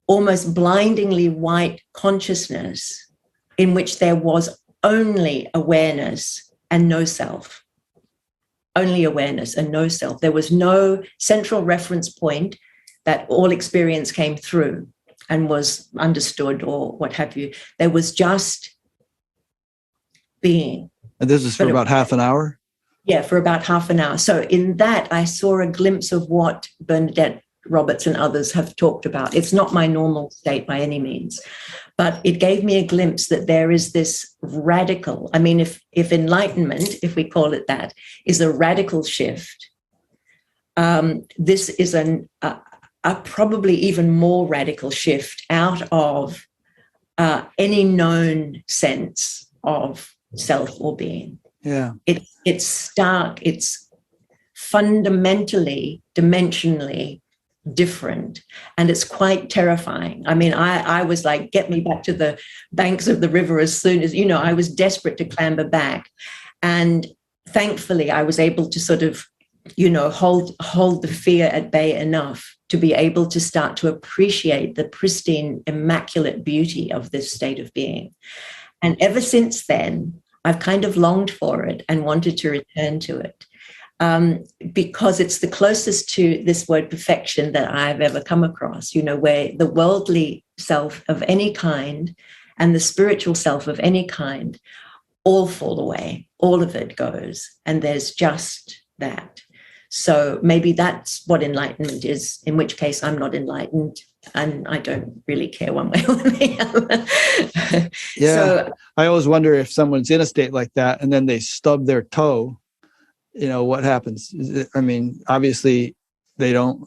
almost blindingly white consciousness in which there was only awareness and no self. Only awareness and no self. There was no central reference point that all experience came through and was understood or what have you. There was just being. And this is for about half an hour? Yeah, for about half an hour. So in that, I saw a glimpse of what Bernadette Roberts and others have talked about. It's not my normal state by any means, but it gave me a glimpse that there is this radical, I mean, if enlightenment, if we call it that, is a radical shift, this is a probably even more radical shift out of any known sense of self or being. Yeah. It's stark, it's fundamentally, dimensionally different, and it's quite terrifying. I mean, I was like, get me back to the banks of the river as soon as, you know, I was desperate to clamber back. And thankfully I was able to sort of, you know, hold the fear at bay enough to be able to start to appreciate the pristine, immaculate beauty of this state of being. And ever since then, I've kind of longed for it and wanted to return to it. Because it's the closest to this word perfection that I've ever come across, you know, where the worldly self of any kind and the spiritual self of any kind all fall away, all of it goes, and there's just that. So maybe that's what enlightenment is, in which case I'm not enlightened and I don't really care one way or the other. Yeah, so, I always wonder if someone's in a state like that and then they stub their toe, you know, what happens? I mean, obviously they don't,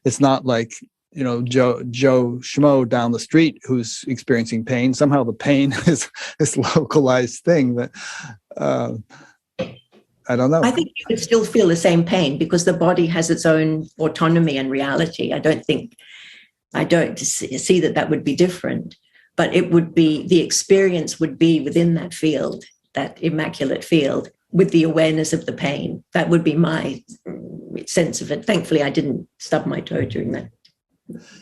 it's not like, you know, Joe Schmo down the street who's experiencing pain. Somehow the pain is this localized thing that, I don't know. I think you could still feel the same pain because the body has its own autonomy and reality. I don't see that would be different, but it would be, the experience would be within that field, that immaculate field, with the awareness of the pain. That would be my sense of it. Thankfully, I didn't stub my toe during that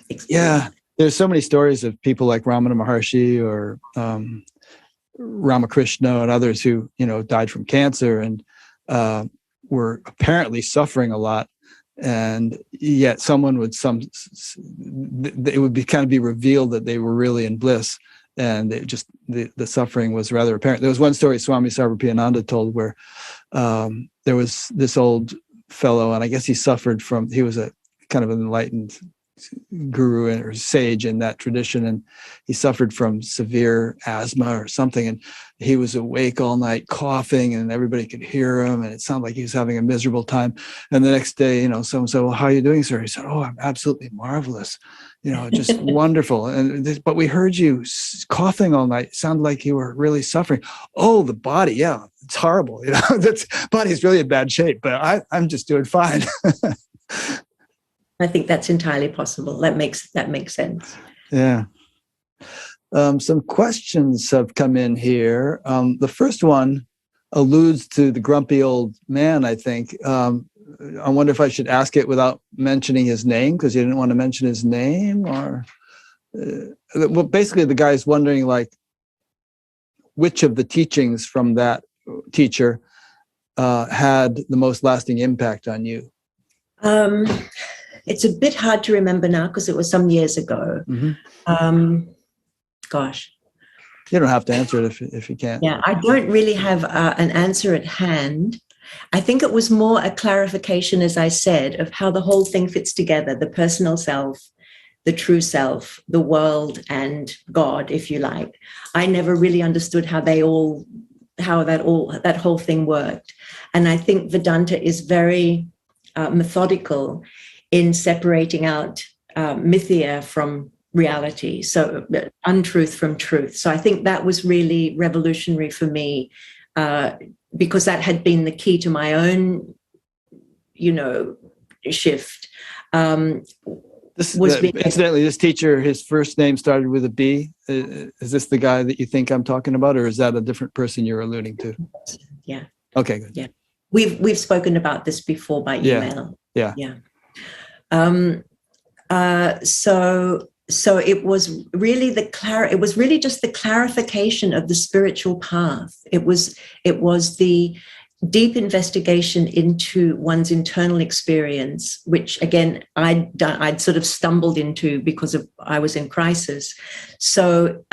experience. Yeah, there's so many stories of people like Ramana Maharshi or Ramakrishna and others who, you know, died from cancer and were apparently suffering a lot, and yet someone would it would be revealed that they were really in bliss, and it just the suffering was rather apparent. There was one story Swami Sarvapriyananda told where there was this old fellow, and I guess he was a kind of an enlightened guru or sage in that tradition, and he suffered from severe asthma or something, and he was awake all night coughing, and everybody could hear him, and it sounded like he was having a miserable time. And the next day, you know, someone said, "Well, how are you doing, sir?" He said, "Oh, I'm absolutely marvelous, you know, just wonderful. But we heard you coughing all night. It sounded like you were really suffering." "Oh, the body, yeah, it's horrible. You know, that's body's really in bad shape, but I'm just doing fine." I think that's entirely possible. That makes sense. Yeah. Some questions have come in here. The first one alludes to the grumpy old man, I think. I wonder if I should ask it without mentioning his name, because you didn't want to mention his name, or well, basically the guy's wondering, like, which of the teachings from that teacher had the most lasting impact on you? It's a bit hard to remember now because it was some years ago. Gosh. You don't have to answer it if you can't. Yeah, I don't really have an answer at hand. I think it was more a clarification, as I said, of how the whole thing fits together, the personal self, the true self, the world, and God, if you like. I never really understood how that whole thing worked. And I think Vedanta is very methodical in separating out mythia from reality, so untruth from truth. So I think that was really revolutionary for me, because that had been the key to my own, shift. Incidentally, this teacher, his first name started with a B. Is this the guy that you think I'm talking about, or is that a different person you're alluding to? Yeah. Okay, good. Yeah. We've spoken about this before by email. Yeah. So it was really just the clarification of the spiritual path. It was the deep investigation into one's internal experience, which again I'd sort of stumbled into because I was in crisis. So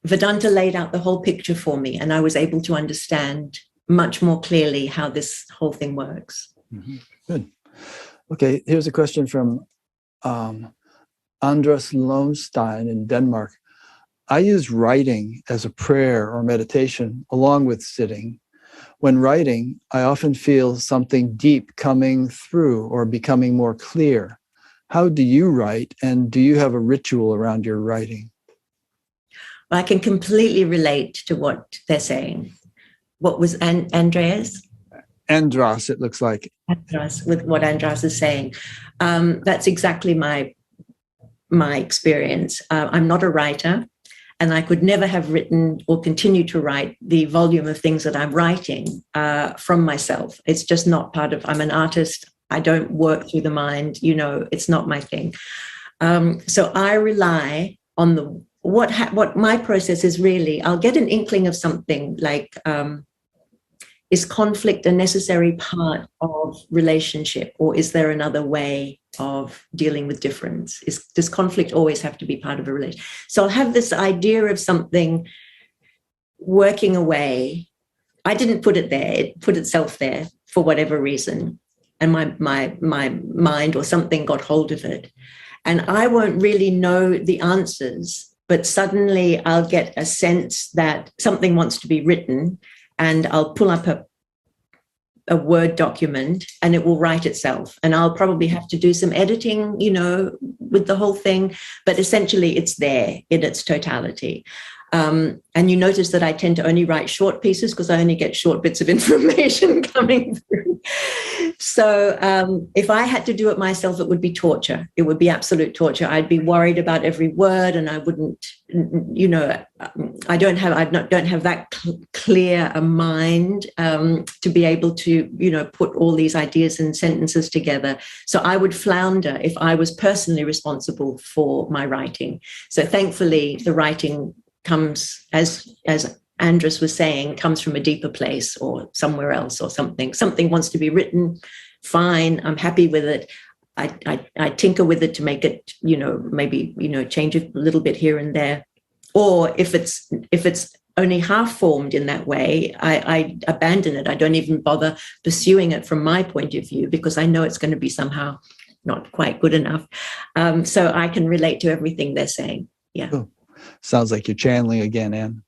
Vedanta laid out the whole picture for me, and I was able to understand much more clearly how this whole thing works. Mm-hmm. Good. Okay, here's a question from Andras Lomstein in Denmark. I use writing as a prayer or meditation along with sitting. When writing, I often feel something deep coming through or becoming more clear. How do you write, and do you have a ritual around your writing? I can completely relate to what they're saying. What was Andreas? Andras, it looks like. Andras, with what Andras is saying. That's exactly my experience. I'm not a writer, and I could never have written or continue to write the volume of things that I'm writing from myself. It's just not I'm an artist. I don't work through the mind. It's not my thing. So I rely on what my process is really. I'll get an inkling of something like, is conflict a necessary part of relationship, or is there another way of dealing with difference? Does conflict always have to be part of a relationship? So I'll have this idea of something working away. I didn't put it there. It put itself there for whatever reason. And my mind or something got hold of it. And I won't really know the answers, but suddenly I'll get a sense that something wants to be written, and I'll pull up a Word document and it will write itself. And I'll probably have to do some editing, with the whole thing, but essentially it's there in its totality. And you notice that I tend to only write short pieces because I only get short bits of information coming through. So if I had to do it myself, it would be torture. It would be absolute torture. I'd be worried about every word, and I wouldn't, I don't have that clear a mind to be able to, put all these ideas and sentences together. So I would flounder if I was personally responsible for my writing. So thankfully, the writing comes, as Andras was saying, comes from a deeper place or somewhere else or something. Something wants to be written, fine, I'm happy with it. I tinker with it to make it, maybe, change it a little bit here and there. Or if it's only half formed in that way, I abandon it. I don't even bother pursuing it from my point of view, because I know it's going to be somehow not quite good enough. So I can relate to everything they're saying. Yeah. Cool. Sounds like you're channeling again, Anne.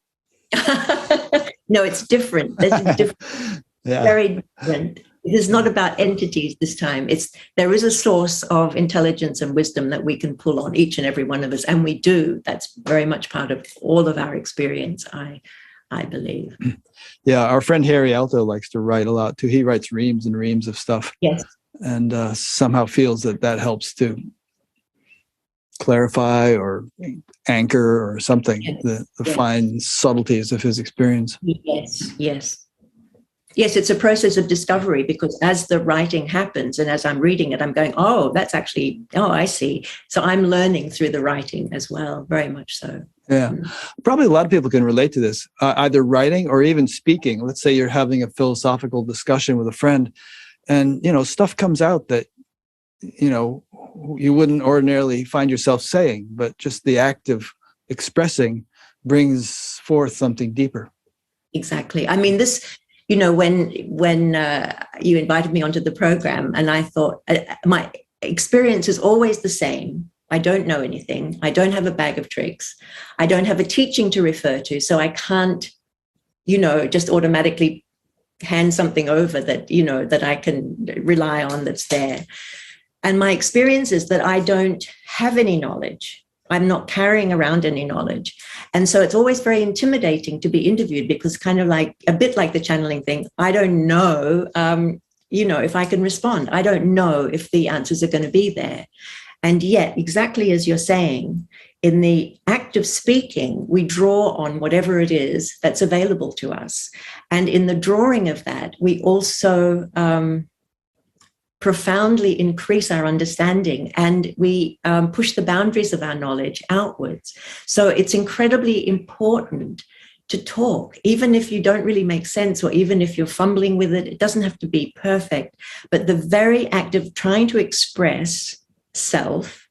No, it's different. It's different. Yeah. Very different. It is not about entities this time. There is a source of intelligence and wisdom that we can pull on, each and every one of us, and we do. That's very much part of all of our experience, I believe. Yeah, our friend Harry Alto likes to write a lot too. He writes reams and reams of stuff. Yes. And somehow feels that helps to clarify or anchor or something, the fine subtleties of his experience. Yes, it's a process of discovery, because as the writing happens and as I'm reading it, I'm going, I see. So I'm learning through the writing as well, very much so. Yeah, probably a lot of people can relate to this, either writing or even speaking. Let's say you're having a philosophical discussion with a friend, And, stuff comes out that, you wouldn't ordinarily find yourself saying, but just the act of expressing brings forth something deeper. Exactly. I mean, this, when you invited me onto the program, and I thought my experience is always the same. I don't know anything. I don't have a bag of tricks. I don't have a teaching to refer to. So I can't, just automatically hand something over that, that I can rely on that's there. And my experience is that I don't have any knowledge. I'm not carrying around any knowledge. And so it's always very intimidating to be interviewed, because kind of like a bit like the channeling thing, I don't know, if I can respond. I don't know if the answers are going to be there. And yet, exactly as you're saying, in the act of speaking, we draw on whatever it is that's available to us. And in the drawing of that, we also profoundly increase our understanding, and we push the boundaries of our knowledge outwards. So it's incredibly important to talk, even if you don't really make sense, or even if you're fumbling with it. It doesn't have to be perfect, but the very act of trying to express self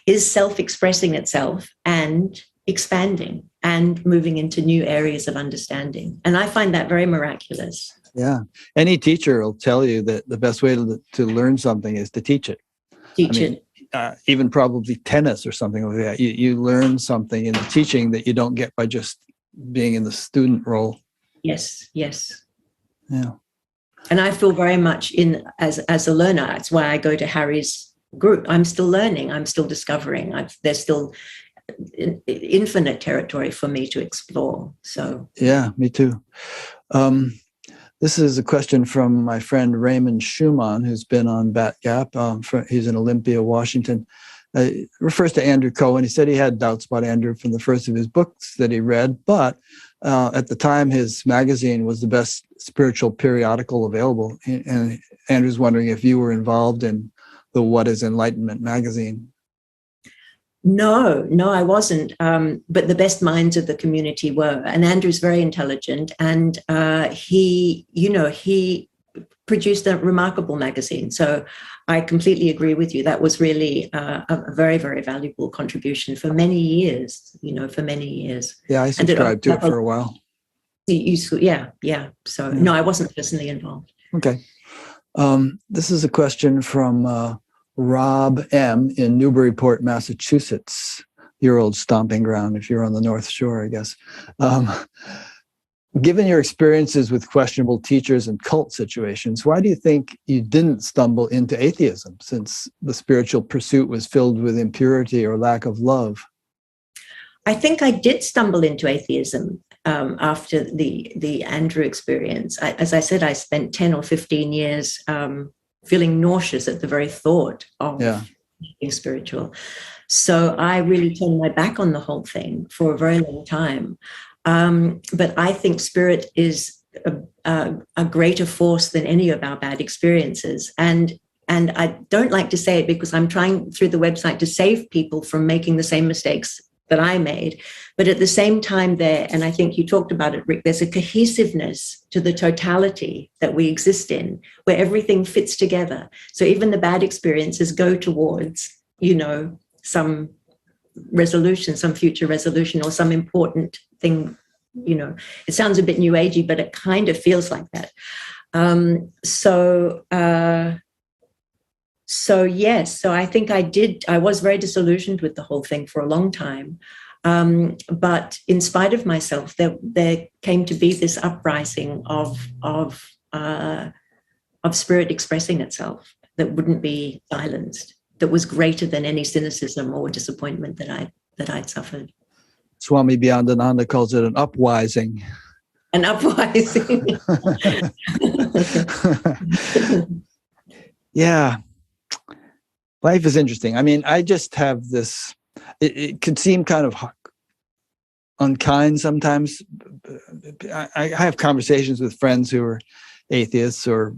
is self-expressing itself and expanding and moving into new areas of understanding. And I find that very miraculous. Yeah. Any teacher will tell you that the best way to learn something is to teach it. Even probably tennis or something like that. You learn something in the teaching that you don't get by just being in the student role. Yes. Yeah. And I feel very much as a learner. That's why I go to Harry's group. I'm still learning. I'm still discovering. There's still infinite territory for me to explore. So yeah, me too. This is a question from my friend Raymond Schumann, who's been on Bat Gap. He's in Olympia, Washington. It refers to Andrew Cohen. He said he had doubts about Andrew from the first of his books that he read, but at the time, his magazine was the best spiritual periodical available. And Andrew's wondering if you were involved in the What is Enlightenment magazine. No, I wasn't. But the best minds of the community were. And Andrew's very intelligent, and he produced a remarkable magazine. So I completely agree with you. That was really a very, very valuable contribution for many years. Yeah, I subscribed to it for a while. Yeah. So no, I wasn't personally involved. Okay. This is a question from Rob M. in Newburyport, Massachusetts, your old stomping ground if you're on the North Shore, I guess. Given your experiences with questionable teachers and cult situations, why do you think you didn't stumble into atheism, since the spiritual pursuit was filled with impurity or lack of love? I think I did stumble into atheism after the Andrew experience. As I said, I spent 10 or 15 years feeling nauseous at the very thought of being spiritual. So I really turned my back on the whole thing for a very long time. But I think spirit is a greater force than any of our bad experiences. And I don't like to say it because I'm trying through the website to save people from making the same mistakes that I made. But at the same time there, and I think you talked about it, Rick, there's a cohesiveness to the totality that we exist in, where everything fits together. So even the bad experiences go towards, some resolution, some future resolution, or some important thing. It sounds a bit new agey, but it kind of feels like that. So yes, so I think I was very disillusioned with the whole thing for a long time. But in spite of myself, there came to be this uprising of spirit expressing itself that wouldn't be silenced, that was greater than any cynicism or disappointment that I'd suffered. Swami Beyondananda calls it an upwising. An upwising. Yeah. Life is interesting. I mean, I just have this, it could seem kind of unkind sometimes. I have conversations with friends who are atheists or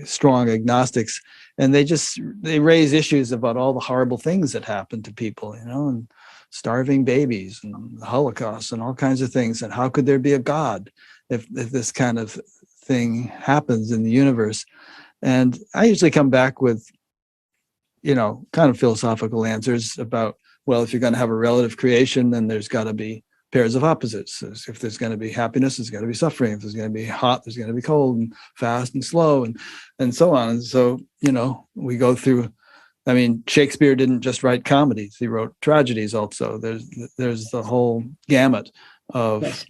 strong agnostics, and they raise issues about all the horrible things that happen to people, and starving babies and the Holocaust and all kinds of things. And how could there be a God if this kind of thing happens in the universe. And I usually come back with, kind of philosophical answers about, well, if you're going to have a relative creation, then there's got to be pairs of opposites. If there's going to be happiness, there's going to be suffering. If there's going to be hot, there's going to be cold, and fast and slow, and so on. And so, we go through. I mean, Shakespeare didn't just write comedies; he wrote tragedies also. There's the whole gamut of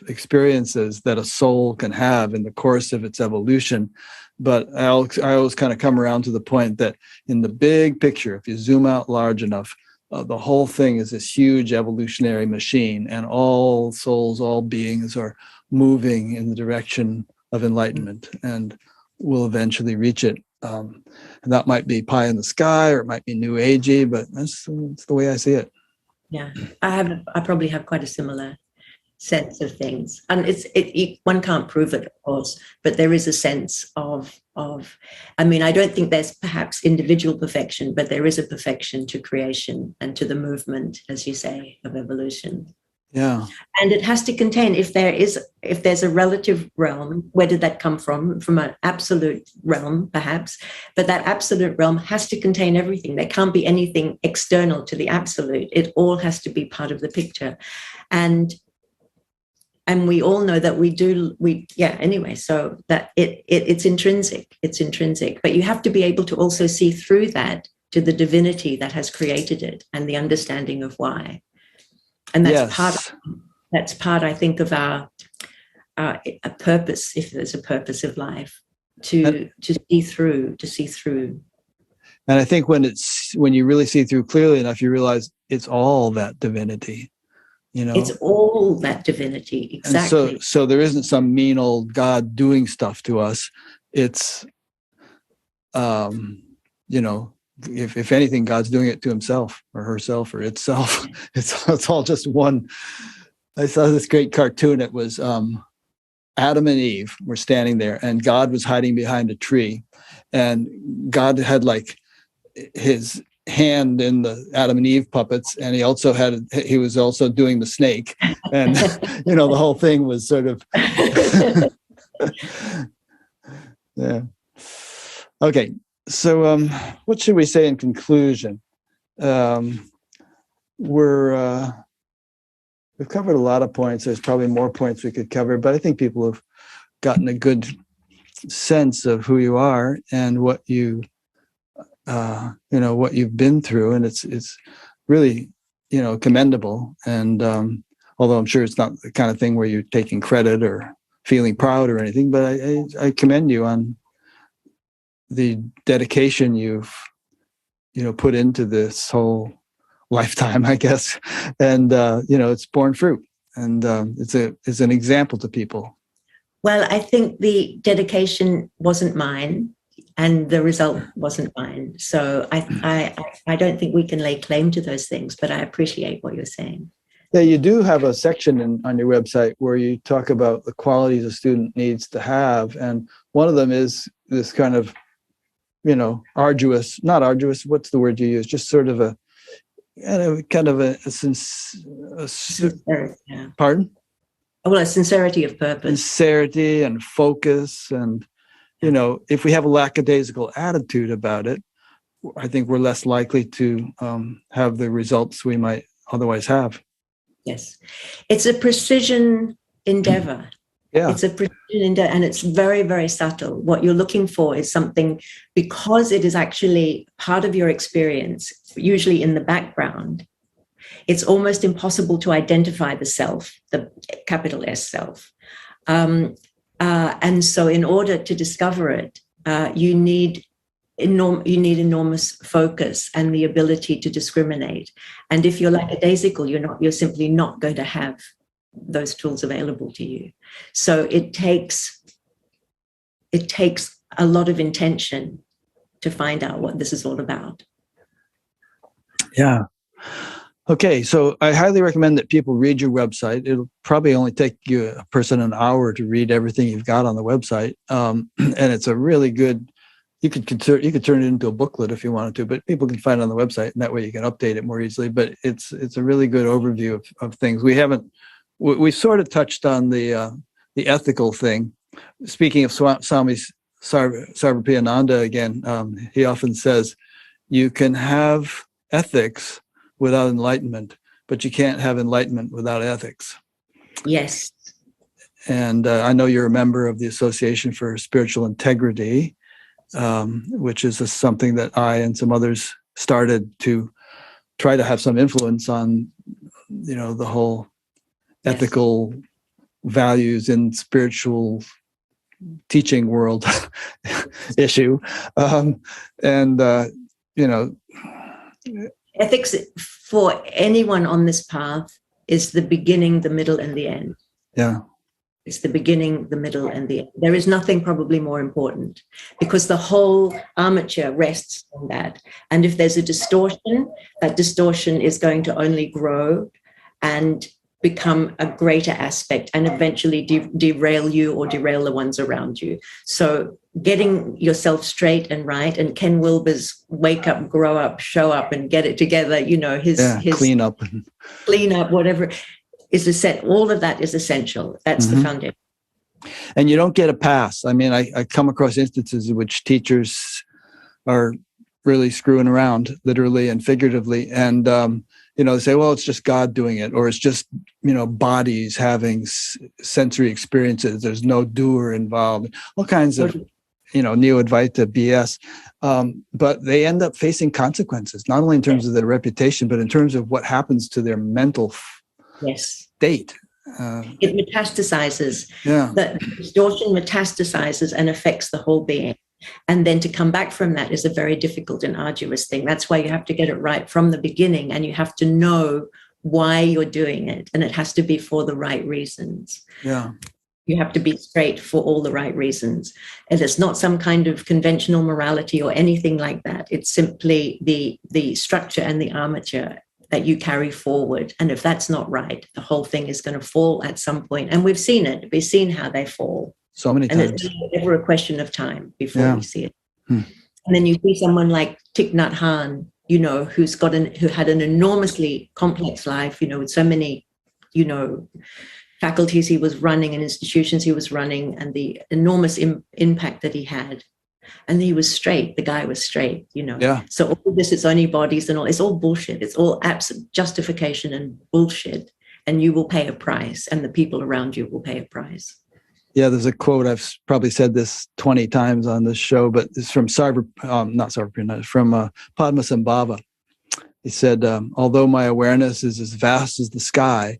experiences that a soul can have in the course of its evolution. But I always kind of come around to the point that in the big picture, if you zoom out large enough, the whole thing is this huge evolutionary machine, and all souls, all beings are moving in the direction of enlightenment and will eventually reach it. And that might be pie in the sky, or it might be new agey, but that's the way I see it. Yeah, I probably have quite a similar sense of things, and one can't prove it, of course, but there is a sense of I mean, I don't think there's perhaps individual perfection, but there is a perfection to creation and to the movement, as you say, of evolution. Yeah. And it has to contain, if there's a relative realm, where did that come from? From an absolute realm, perhaps, but that absolute realm has to contain everything. There can't be anything external to the absolute. It all has to be part of the picture. And we all know that anyway, so that it's intrinsic, but you have to be able to also see through that to the divinity that has created it and the understanding of why. And that's part, I think, of our a purpose, if there's a purpose of life, to see through. And I think when you really see through clearly enough, you realize it's all that divinity. It's all that divinity, exactly. And so there isn't some mean old God doing stuff to us. It's, if anything, God's doing it to himself or herself or itself. It's all just one. I saw this great cartoon. It was Adam and Eve were standing there, and God was hiding behind a tree, and God had like his hand in the Adam and Eve puppets, and he was also doing the snake, and the whole thing was sort of yeah. Okay, so what should we say in conclusion? We've covered a lot of points. There's probably more points we could cover, but I think people have gotten a good sense of who you are and what you what you've been through, and it's really commendable. And although I'm sure it's not the kind of thing where you're taking credit or feeling proud or anything, but I commend you on the dedication you've put into this whole lifetime, I guess. And it's borne fruit, and it's an example to people. Well, I think the dedication wasn't mine, and the result wasn't mine. So I don't think we can lay claim to those things, but I appreciate what you're saying. Yeah, you do have a section on your website where you talk about the qualities a student needs to have, and one of them is this kind of, not arduous. What's the word you use? Just sort of a pardon? Well, a sincerity of purpose. Sincerity and focus, and if we have a lackadaisical attitude about it, I think we're less likely to have the results we might otherwise have. Yes. It's a precision endeavor. Yeah. It's a precision endeavor, and it's very, very subtle. What you're looking for is something, because it is actually part of your experience, usually in the background, it's almost impossible to identify the self, the capital S self. And so in order to discover it, you need enormous focus and the ability to discriminate. And if you're lackadaisical, you're simply not going to have those tools available to you. So it takes a lot of intention to find out what this is all about. Yeah. Okay, so I highly recommend that people read your website. It'll probably only take a person an hour to read everything you've got on the website, and it's a really good. You could turn it into a booklet if you wanted to, but people can find it on the website, and that way you can update it more easily. But it's a really good overview of things. We sort of touched on the ethical thing, speaking of Swami Sarvapriyananda again, he often says, you can have ethics without enlightenment, but you can't have enlightenment without ethics. Yes. And I know you're a member of the Association for Spiritual Integrity, which is something that I and some others started to try to have some influence on, the whole ethical values in spiritual teaching world issue. Ethics for anyone on this path is the beginning, the middle, and the end. Yeah. It's the beginning, the middle, and the end. There is nothing probably more important, because the whole armature rests on that. And if there's a distortion, that distortion is going to only grow and become a greater aspect and eventually derail you or derail the ones around you. So getting yourself straight and right, and Ken Wilber's wake up, grow up, show up, and get it together, his clean up, whatever, is all of that is essential. That's the foundation. And you don't get a pass. I mean, I come across instances in which teachers are really screwing around, literally and figuratively, and they say, well, it's just God doing it, or it's just bodies having sensory experiences. There's no doer involved. All kinds of neo-Advaita BS. But they end up facing consequences, not only in terms of their reputation, but in terms of what happens to their mental state. It metastasizes. Yeah. The distortion metastasizes and affects the whole being. And then to come back from that is a very difficult and arduous thing. That's why you have to get it right from the beginning, and you have to know why you're doing it. And it has to be for the right reasons. Yeah. You have to be straight for all the right reasons. And it's not some kind of conventional morality or anything like that. It's simply the structure and the armature that you carry forward. And if that's not right, the whole thing is going to fall at some point. And we've seen it. We've seen how they fall. So many times. And it's never a question of time before we see it. And then you see someone like Thich Nhat Hanh, who had an enormously complex life, with so many, faculties he was running and institutions he was running, and the enormous impact that he had. And he was straight. The guy was straight, Yeah. So all of this, it's only bodies and all, it's all bullshit. It's all absolute justification and bullshit. And you will pay a price, and the people around you will pay a price. Yeah, there's a quote, I've probably said this 20 times on this show, but it's from from Padmasambhava. He said, although my awareness is as vast as the sky,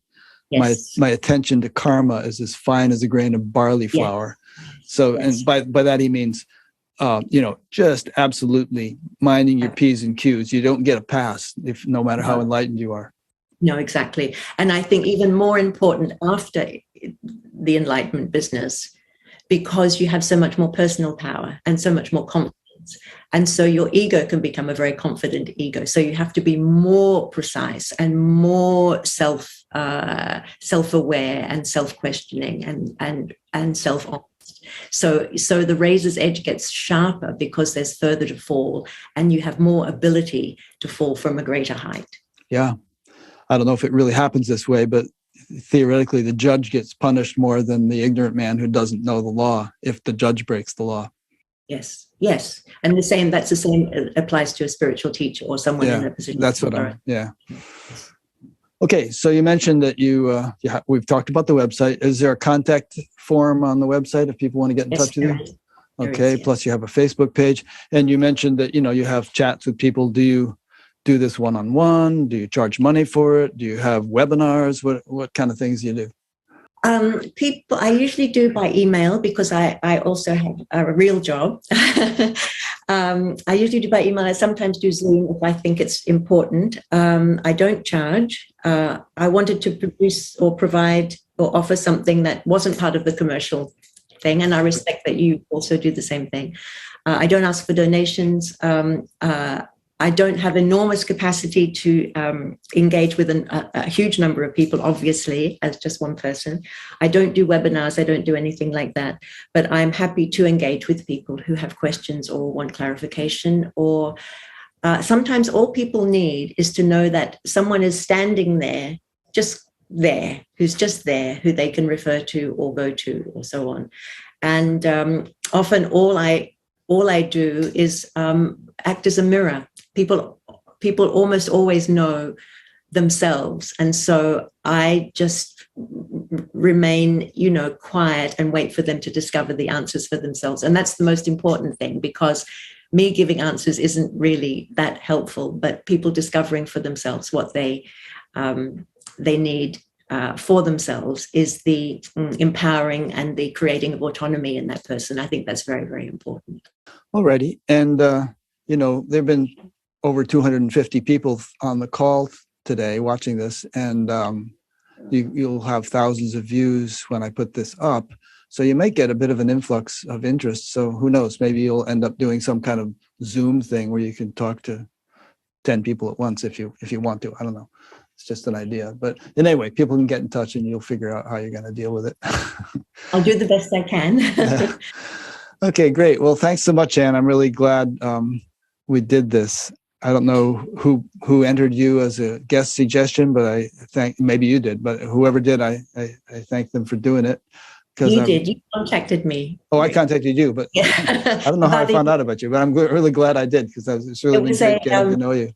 my attention to karma is as fine as a grain of barley flour. So, and by that he means, just absolutely minding your P's and Q's. You don't get a pass no matter how enlightened you are. No, exactly. And I think even more important after the enlightenment business, because you have so much more personal power and so much more confidence. And so your ego can become a very confident ego. So you have to be more precise and more self-aware and self-questioning and self-honest. So the razor's edge gets sharper because there's further to fall, and you have more ability to fall from a greater height. Yeah. I don't know if it really happens this way, but theoretically, the judge gets punished more than the ignorant man who doesn't know the law if the judge breaks the law. Yes. And that's the same applies to a spiritual teacher or someone in a position. That's what Okay, so you mentioned that we've talked about the website. Is there a contact form on the website if people want to get in touch with you? Okay, plus you have a Facebook page. And you mentioned that, you have chats with people. Do you do this one-on-one? Do you charge money for it? Do you have webinars? What kind of things do you do? People, I usually do by email because I also have a real job. I usually do by email. I sometimes do Zoom if I think it's important. I don't charge. I wanted to produce or provide or offer something that wasn't part of the commercial thing, and I respect that you also do the same thing. I don't ask for donations. I don't have enormous capacity to engage with a huge number of people, obviously, as just one person. I don't do webinars. I don't do anything like that. But I'm happy to engage with people who have questions or want clarification. Or sometimes all people need is to know that someone is standing there, who's just there, who they can refer to or go to or so on. And often all I do is act as a mirror. People almost always know themselves, and so I just remain, quiet and wait for them to discover the answers for themselves. And that's the most important thing, because me giving answers isn't really that helpful, but people discovering for themselves what they need for themselves is the empowering and the creating of autonomy in that person. I think that's very, very important. Alrighty. And, there have been over 250 people on the call today watching this, and you'll have thousands of views when I put this up. So you might get a bit of an influx of interest. So who knows, maybe you'll end up doing some kind of Zoom thing where you can talk to 10 people at once if you want to. I don't know. It's just an idea. But anyway, people can get in touch and you'll figure out how you're going to deal with it. I'll do the best I can. Okay, great. Well, thanks so much, Anne. I'm really glad we did this. I don't know who entered you as a guest suggestion, but maybe you did, but whoever did, I thank them for doing it. You did. You contacted me. Oh, I contacted you, but I don't know how I found out about you, but I'm really glad I did, because it's really been great getting to know you.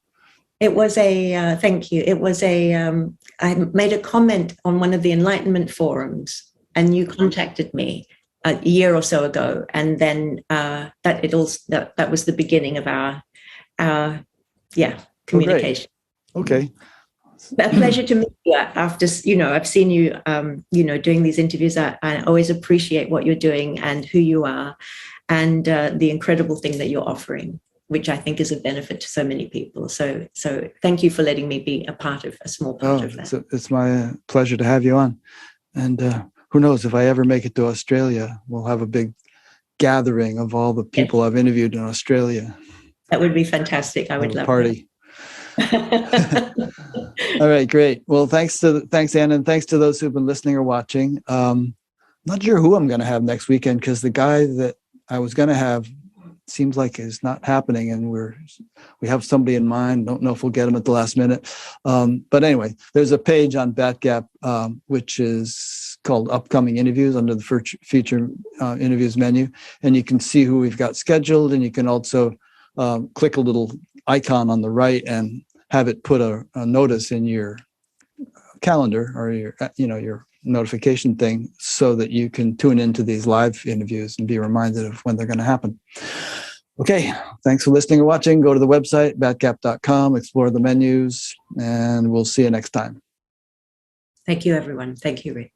It was thank you. It was I made a comment on one of the Enlightenment forums, and you contacted me a year or so ago. And then that was the beginning of our communication. Oh, okay. A pleasure to meet you after, I've seen you, doing these interviews. I always appreciate what you're doing and who you are, and the incredible thing that you're offering, which I think is a benefit to so many people. So thank you for letting me be a small part of that. It's my pleasure to have you on. And who knows, if I ever make it to Australia, we'll have a big gathering of all the people I've interviewed in Australia. That would be fantastic. I would love party. All right, great. Well, thanks, Anne, and thanks to those who've been listening or watching. Not sure who I'm going to have next weekend, because the guy that I was going to have seems like is not happening, and we have somebody in mind. Don't know if we'll get him at the last minute. But anyway, there's a page on Batgap which is called Upcoming Interviews under the Future Interviews menu, and you can see who we've got scheduled, and you can also click a little icon on the right and have it put a notice in your calendar or your notification thing, so that you can tune into these live interviews and be reminded of when they're going to happen. Okay, thanks for listening or watching. Go to the website, batgap.com, explore the menus, and we'll see you next time. Thank you, everyone. Thank you, Rick.